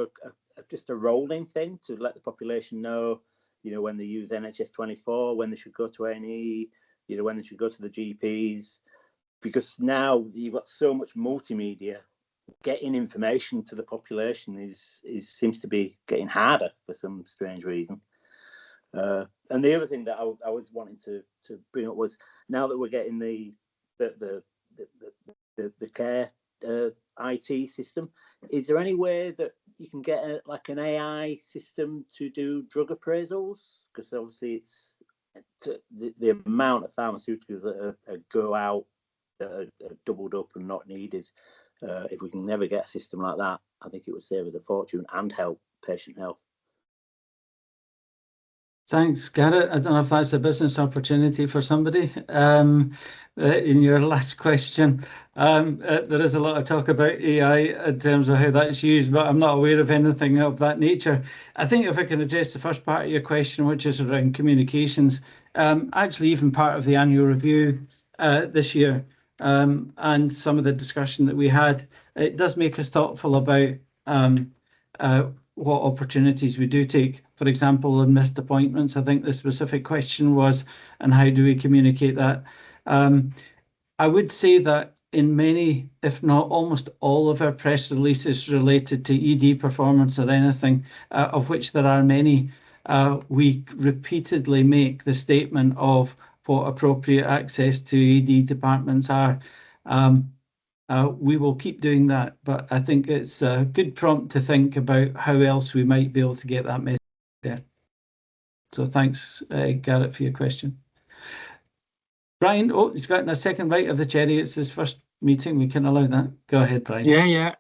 just a rolling thing to let the population know, you know, when they use NHS 24, when they should go to A&E, you know, when they should go to the GPs, because now you've got so much multimedia. Getting information to the population seems to be getting harder for some strange reason. And the other thing that I was wanting to bring up was, now that we're getting the care IT system, is there any way that you can get like an AI system to do drug appraisals? Because obviously it's the amount of pharmaceuticals that go out that are doubled up and not needed. If we can never get a system like that, I think it would save us a fortune and help patient health. Thanks, Garrett. I don't know if that's a business opportunity for somebody. In your last question, there is a lot of talk about AI in terms of how that's used, but I'm not aware of anything of that nature. I think if I can address the first part of your question, which is around communications, actually even part of the annual review this year, and some of the discussion that we had, it does make us thoughtful about what opportunities we do take. For example, on missed appointments, I think the specific question was, and how do we communicate that? I would say that in many, if not almost all of our press releases related to ED performance or anything, of which there are many, we repeatedly make the statement of what appropriate access to ED departments are. We will keep doing that, but I think it's a good prompt to think about how else we might be able to get that message there. So thanks, Garrett, for your question. Brian, he's gotten a second right of the cherry. It's his first meeting. We can allow that. Go ahead, Brian. Yeah.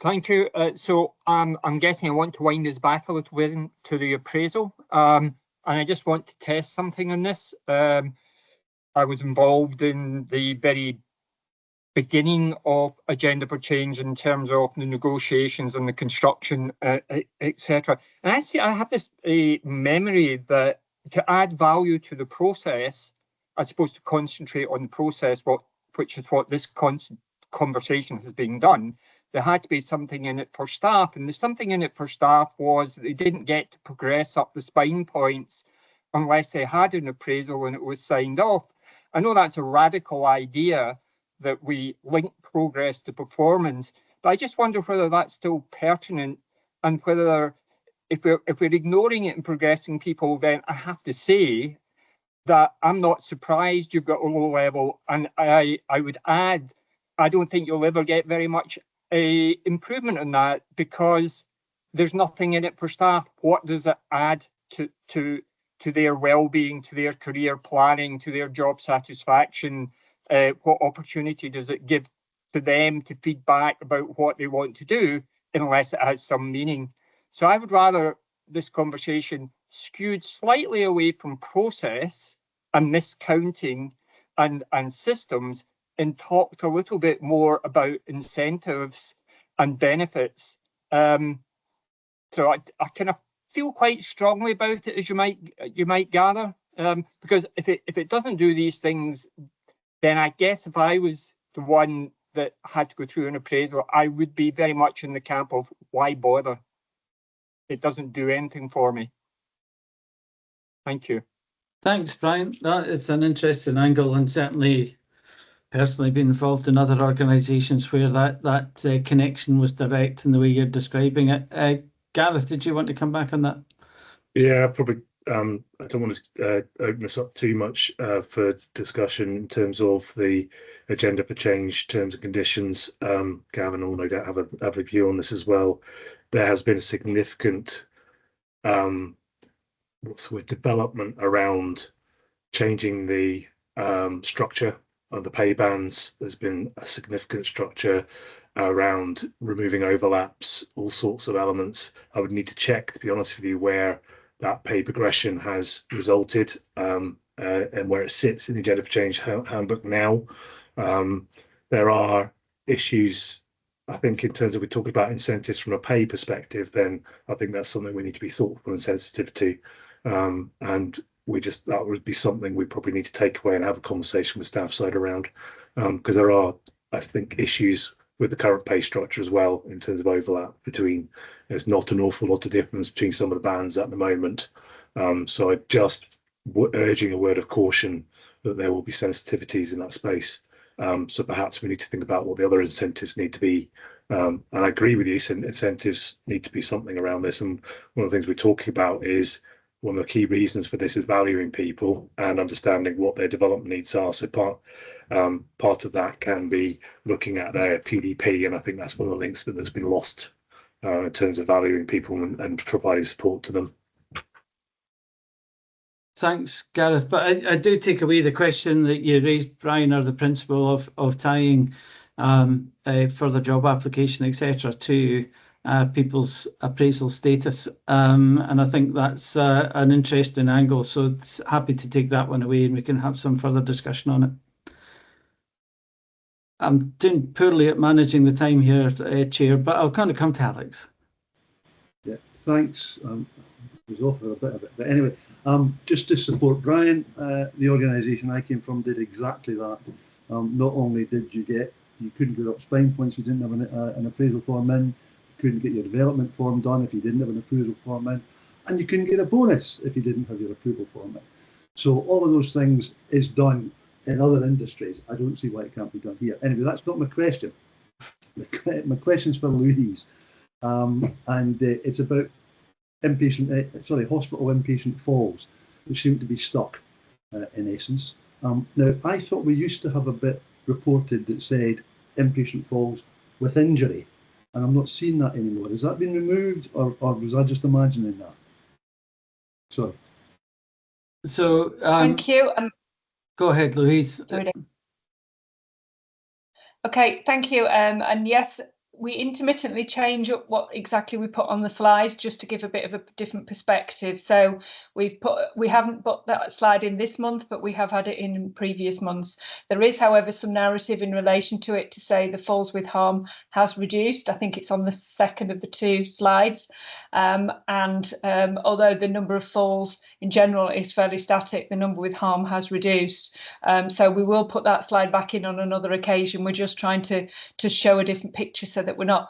Thank you. So I'm guessing I want to wind us back a little bit to the appraisal. And I just want to test something on this. I was involved in the very beginning of Agenda for Change in terms of the negotiations and the construction, etc. And I have this memory that to add value to the process, as opposed to concentrate on the process, which is what this conversation has been done, there had to be something in it for staff. And the something in it for staff was that they didn't get to progress up the spine points unless they had an appraisal and it was signed off. I know that's a radical idea, that we link progress to performance, but I just wonder whether that's still pertinent, and whether if we're ignoring it and progressing people, then I have to say that I'm not surprised you've got a low level, and I would add, I don't think you'll ever get very much a improvement on that, because there's nothing in it for staff. What does it add to their well-being, to their career planning, to their job satisfaction? What opportunity does it give to them to feedback about what they want to do, unless it has some meaning? So I would rather this conversation skewed slightly away from process and miscounting and systems, and talked a little bit more about incentives and benefits. So I kind of feel quite strongly about it, as you might gather, because if it doesn't do these things, then I guess if I was the one that had to go through an appraisal, I would be very much in the camp of why bother? It doesn't do anything for me. Thank you. Thanks, Brian. That is an interesting angle, and certainly personally been involved in other organisations where that connection was direct in the way you're describing it. Gareth, did you want to come back on that? Yeah, probably. I don't want to open this up too much for discussion in terms of the Agenda for Change terms and conditions. Gavin will no doubt have a view on this as well. There has been a significant development around changing the structure of the pay bands. There's been a significant structure around removing overlaps, all sorts of elements. I would need to check, to be honest with you, where that pay progression has resulted and where it sits in the Agenda for Change handbook now. There are issues I think in terms of we talk about incentives from a pay perspective, then I think that's something we need to be thoughtful and sensitive to. And that would be something we probably need to take away and have a conversation with staff side around, because there are, I think, issues with the current pay structure as well in terms of overlap between. There's not an awful lot of difference between some of the bands at the moment. So I just urging a word of caution that there will be sensitivities in that space. So perhaps we need to think about what the other incentives need to be. And I agree with you, incentives need to be something around this. And one of the things we're talking about is one of the key reasons for this is valuing people and understanding what their development needs are. So part of that can be looking at their PDP, and I think that's one of the links that's been lost in terms of valuing people and providing support to them. Thanks, Gareth. But I do take away the question that you raised, Brian, or the principle of tying further job application, etc., to people's appraisal status. And I think that's an interesting angle. So it's happy to take that one away and we can have some further discussion on it. I'm doing poorly at managing the time here, Chair, but I'll kind of come to Alex. Yeah, thanks. I was off for a bit of it, but anyway, just to support Brian, the organisation I came from did exactly that. Not only did you couldn't get up spine points if you didn't have an appraisal form in, you couldn't get your development form done if you didn't have an appraisal form in, and you couldn't get a bonus if you didn't have your approval form in. So all of those things is done in other industries. I don't see why it can't be done here. Anyway, that's not my question. My question's for Louise, and it's about hospital inpatient falls, which seem to be stuck in essence. Now, I thought we used to have a bit reported that said inpatient falls with injury, and I'm not seeing that anymore. Has that been removed, or was I just imagining that? Sorry. So thank you. Go ahead, Louise. Okay, thank you. And yes, we intermittently change up what exactly we put on the slides just to give a bit of a different perspective. So we haven't put that slide in this month, but we have had it in previous months. There is, however, some narrative in relation to it to say the falls with harm has reduced. I think it's on the second of the two slides. Although the number of falls in general is fairly static, the number with harm has reduced. So we will put that slide back in on another occasion. We're just trying to show a different picture so that we're not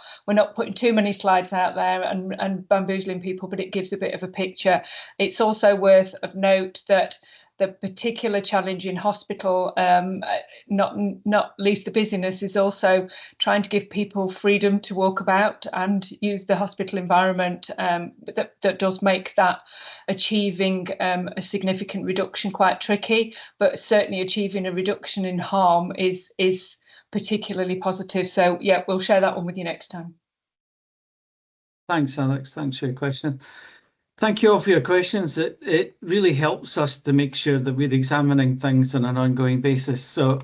putting too many slides out there and bamboozling people, but it gives a bit of a picture. It's also worth of note that the particular challenge in hospital, not least the busyness, is also trying to give people freedom to walk about and use the hospital environment. That does make that achieving a significant reduction quite tricky, but certainly achieving a reduction in harm is particularly positive. So yeah, we'll share that one with you next time. Thanks, Alex. Thanks for your question. Thank you all for your questions. It really helps us to make sure that we're examining things on an ongoing basis. So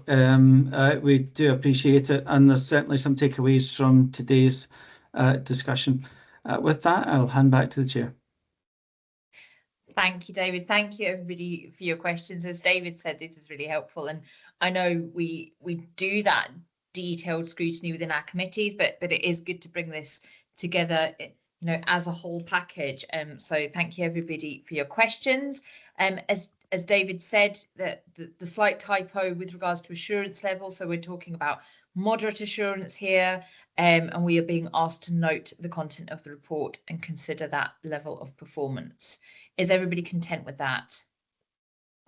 we do appreciate it. And there's certainly some takeaways from today's discussion. With that, I'll hand back to the chair. Thank you, David. Thank you, everybody, for your questions. As David said, this is really helpful. And I know we do that detailed scrutiny within our committees, but it is good to bring this together, as a whole package. So thank you, everybody, for your questions. As David said, the slight typo with regards to assurance level. So we're talking about moderate assurance here, and we are being asked to note the content of the report and consider that level of performance. Is everybody content with that?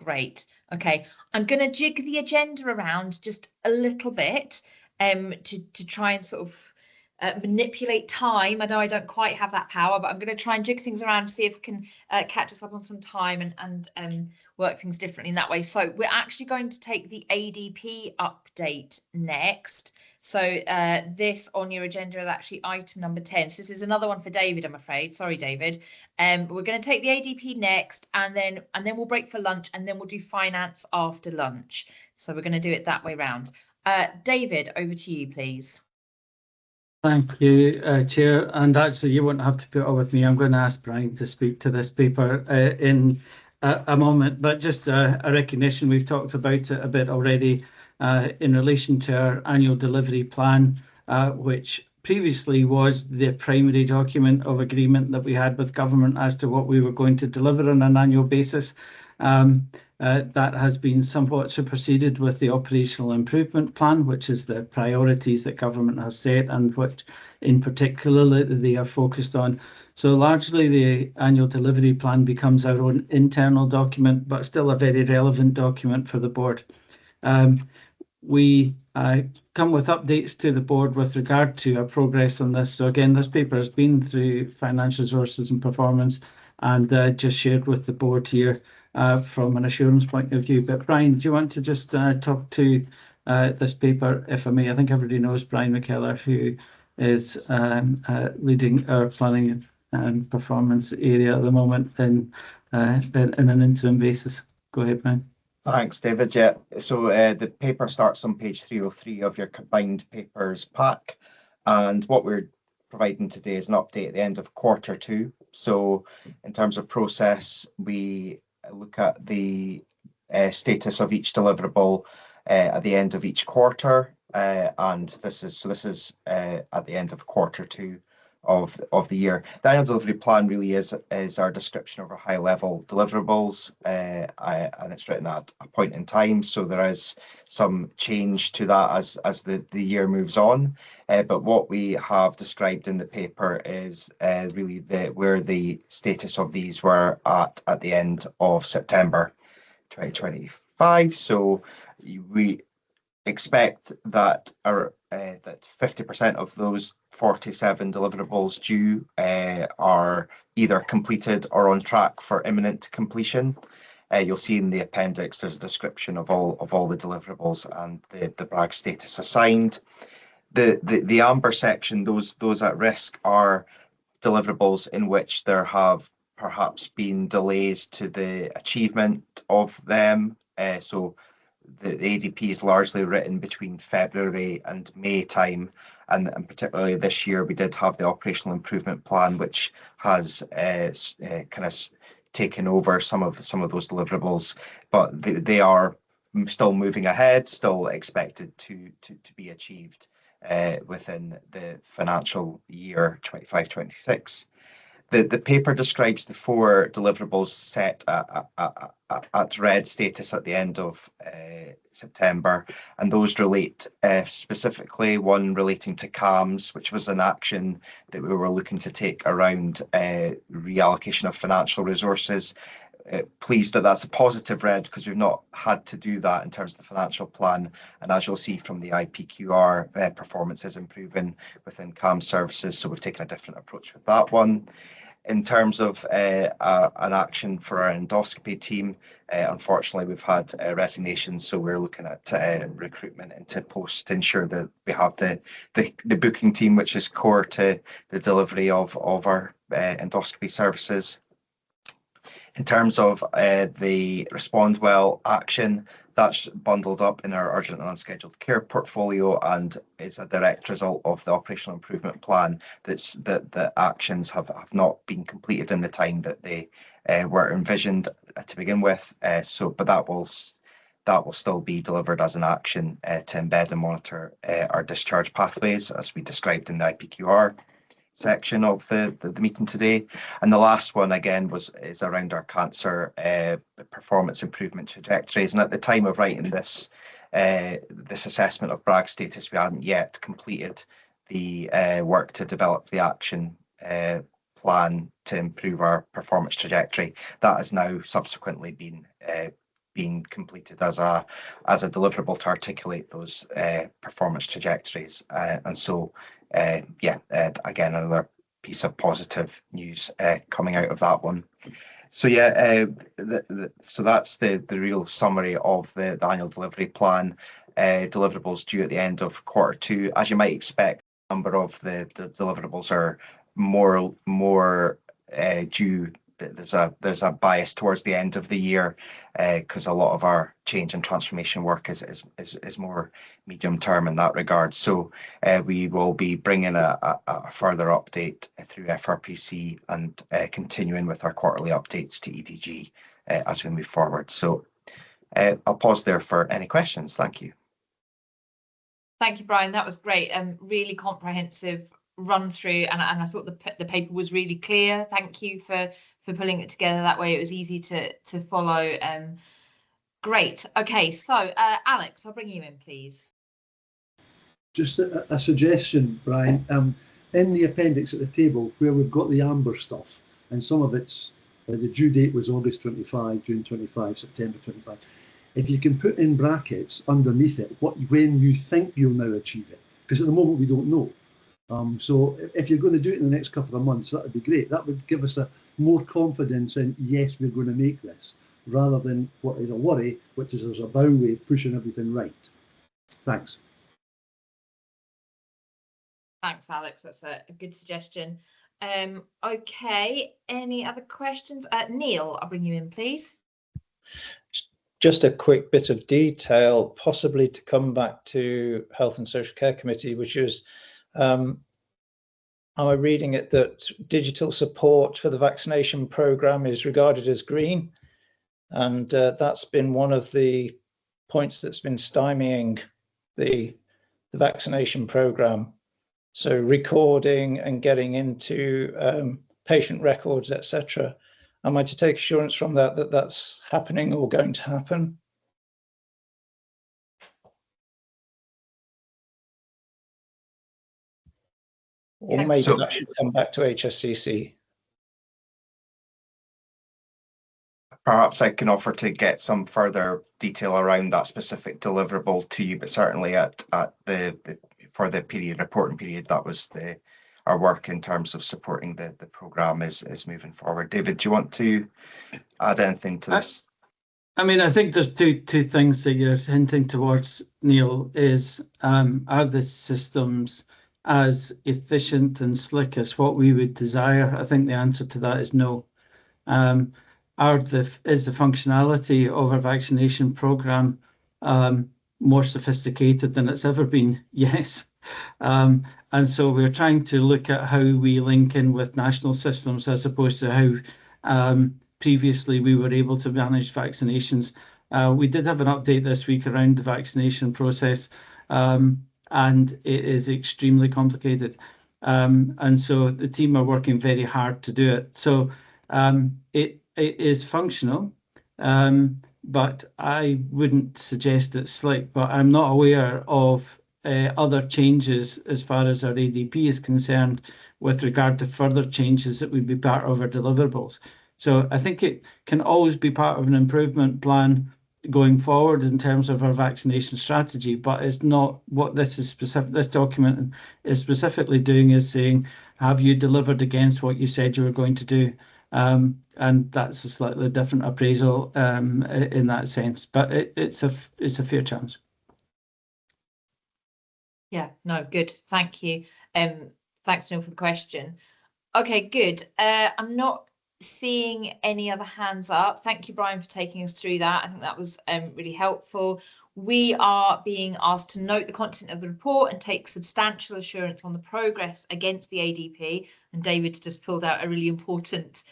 Great. Okay, I'm going to jig the agenda around just a little bit to try and sort of manipulate time. I know I don't quite have that power, but I'm going to try and jig things around to see if I can catch us up on some time and work things differently in that way. So we're actually going to take the ADP update next. So this on your agenda is actually item number 10. So this is another one for David, I'm afraid. Sorry, David. But we're going to take the ADP next, and then we'll break for lunch, and then we'll do finance after lunch. So we're going to do it that way round. David, over to you, please. Thank you, Chair. And actually, you won't have to put up with me. I'm going to ask Brian to speak to this paper in a moment. But just a recognition, we've talked about it a bit already in relation to our annual delivery plan, which previously was the primary document of agreement that we had with government as to what we were going to deliver on an annual basis. That has been somewhat superseded with the operational improvement plan, which is the priorities that government has set and what in particular they are focused on. So largely the annual delivery plan becomes our own internal document, but still a very relevant document for the board. We come with updates to the board with regard to our progress on this. So again, this paper has been through financial resources and performance and just shared with the board here from an assurance point of view. But Brian, do you want to just talk to this paper, if I may? I think everybody knows Brian McKellar, who is leading our planning and performance area at the moment in an interim basis. Go ahead, Brian. Thanks, David. Yeah, so the paper starts on page 303 of your combined papers pack, and what we're providing today is an update at the end of Q2. So in terms of process, we look at the status of each deliverable at the end of each quarter, and this is at the end of Q2 of the year. The annual delivery plan really is our description of our high level deliverables, and it's written at a point in time, so there is some change to that as the year moves on, but what we have described in the paper is really where the status of these were at the end of September 2025. So we expect that that 50% of those 47 deliverables due are either completed or on track for imminent completion. You'll see in the appendix there's a description of all the deliverables and the brag status assigned. The amber section, those at risk, are deliverables in which there have perhaps been delays to the achievement of them. So the ADP is largely written between February and May time, and particularly this year we did have the operational improvement plan, which has kind of taken over some of those deliverables, but they are still moving ahead, still expected to be achieved within the financial year 25-26. The paper describes the 4 deliverables set at red status at the end of September, and those relate specifically, one relating to CAMS, which was an action that we were looking to take around reallocation of financial resources. Pleased that that's a positive red, because we've not had to do that in terms of the financial plan, and as you'll see from the IPQR, performance is improving within CAMS services, so we've taken a different approach with that one. In terms of an action for our endoscopy team, unfortunately we've had resignations, so we're looking at recruitment into posts to ensure that we have the booking team, which is core to the delivery of our endoscopy services. In terms of the Respond Well action, that's bundled up in our urgent and unscheduled care portfolio and is a direct result of the operational improvement plan that the actions have not been completed in the time that they were envisioned to begin with. But that will still be delivered as an action to embed and monitor our discharge pathways, as we described in the IPQR section of the meeting today. And the last one again is around our cancer performance improvement trajectories, and at the time of writing this assessment of brag status, we hadn't yet completed the work to develop the action plan to improve our performance trajectory. That has now subsequently been completed as a deliverable to articulate those performance trajectories, and so again, another piece of positive news coming out of that one. So so that's the real summary of the annual delivery plan. Deliverables due at the end of Q2. As you might expect, a number of the deliverables are more due. There's a bias towards the end of the year because a lot of our change and transformation work is more medium term in that regard. So we will be bringing a further update through FRPC and continuing with our quarterly updates to EDG as we move forward. So I'll pause there for any questions. Thank you. Thank you, Brian. That was great. Really comprehensive run through, and I thought the paper was really clear. Thank you for pulling it together that way. It was easy to follow. Great. Okay, so Alex, I'll bring you in, please. Just a suggestion, Brian. In the appendix at the table where we've got the amber stuff, and some of it's the due date was August 25, June 25, September 25. If you can put in brackets underneath it when you think you'll now achieve it, because at the moment we don't know. So if you're going to do it in the next couple of months, that would be great. That would give us more confidence in, yes, we're going to make this, rather than what is a worry, which is there's a bow wave pushing everything right. Thanks. Thanks, Alex. That's a good suggestion. Okay, any other questions? Neil, I'll bring you in, please. Just a quick bit of detail, possibly to come back to Health and Social Care Committee, which is, am I reading it that digital support for the vaccination programme is regarded as green? And that's been one of the points that's been stymieing the vaccination programme. So recording and getting into patient records, etc. Am I to take assurance from that that's happening or going to happen? Or maybe that should come back to HSCC. Perhaps I can offer to get some further detail around that specific deliverable to you, but certainly for the reporting period, that was our work in terms of supporting the programme is moving forward. David, do you want to add anything to this? I mean, I think there's two things that you're hinting towards, Neil, is are the systems as efficient and slick as what we would desire? I think the answer to that is no. Is the functionality of our vaccination programme more sophisticated than it's ever been? Yes. And so we're trying to look at how we link in with national systems as opposed to how previously we were able to manage vaccinations. We did have an update this week around the vaccination process, and it is extremely complicated. And so the team are working very hard to do it. So it is functional, but I wouldn't suggest it's slick. But I'm not aware of other changes as far as our ADP is concerned with regard to further changes that would be part of our deliverables. So I think it can always be part of an improvement plan going forward in terms of our vaccination strategy, but it's not what this document is specifically doing, is saying, have you delivered against what you said you were going to do? And that's a slightly different appraisal in that sense, but it's a fair chance. Yeah, no, good. Thank you. Thanks, Neil, for the question. Okay, good. I'm not seeing any other hands up. Thank you, Brian, for taking us through that. I think that was really helpful. We are being asked to note the content of the report and take substantial assurance on the progress against the ADP. And David just pulled out a really important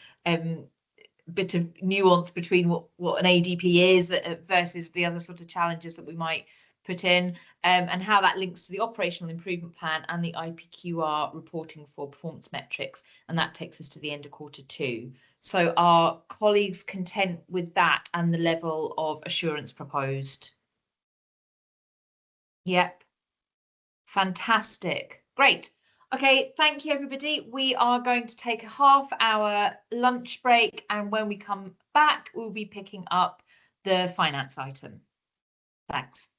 bit of nuance between what an ADP is versus the other sort of challenges that we might put in, and how that links to the operational improvement plan and the IPQR reporting for performance metrics. And that takes us to the end of Q2. So are colleagues content with that and the level of assurance proposed? Yep. Fantastic. Great. Okay, thank you, everybody. We are going to take a half-hour lunch break, and when we come back, we'll be picking up the finance item. Thanks.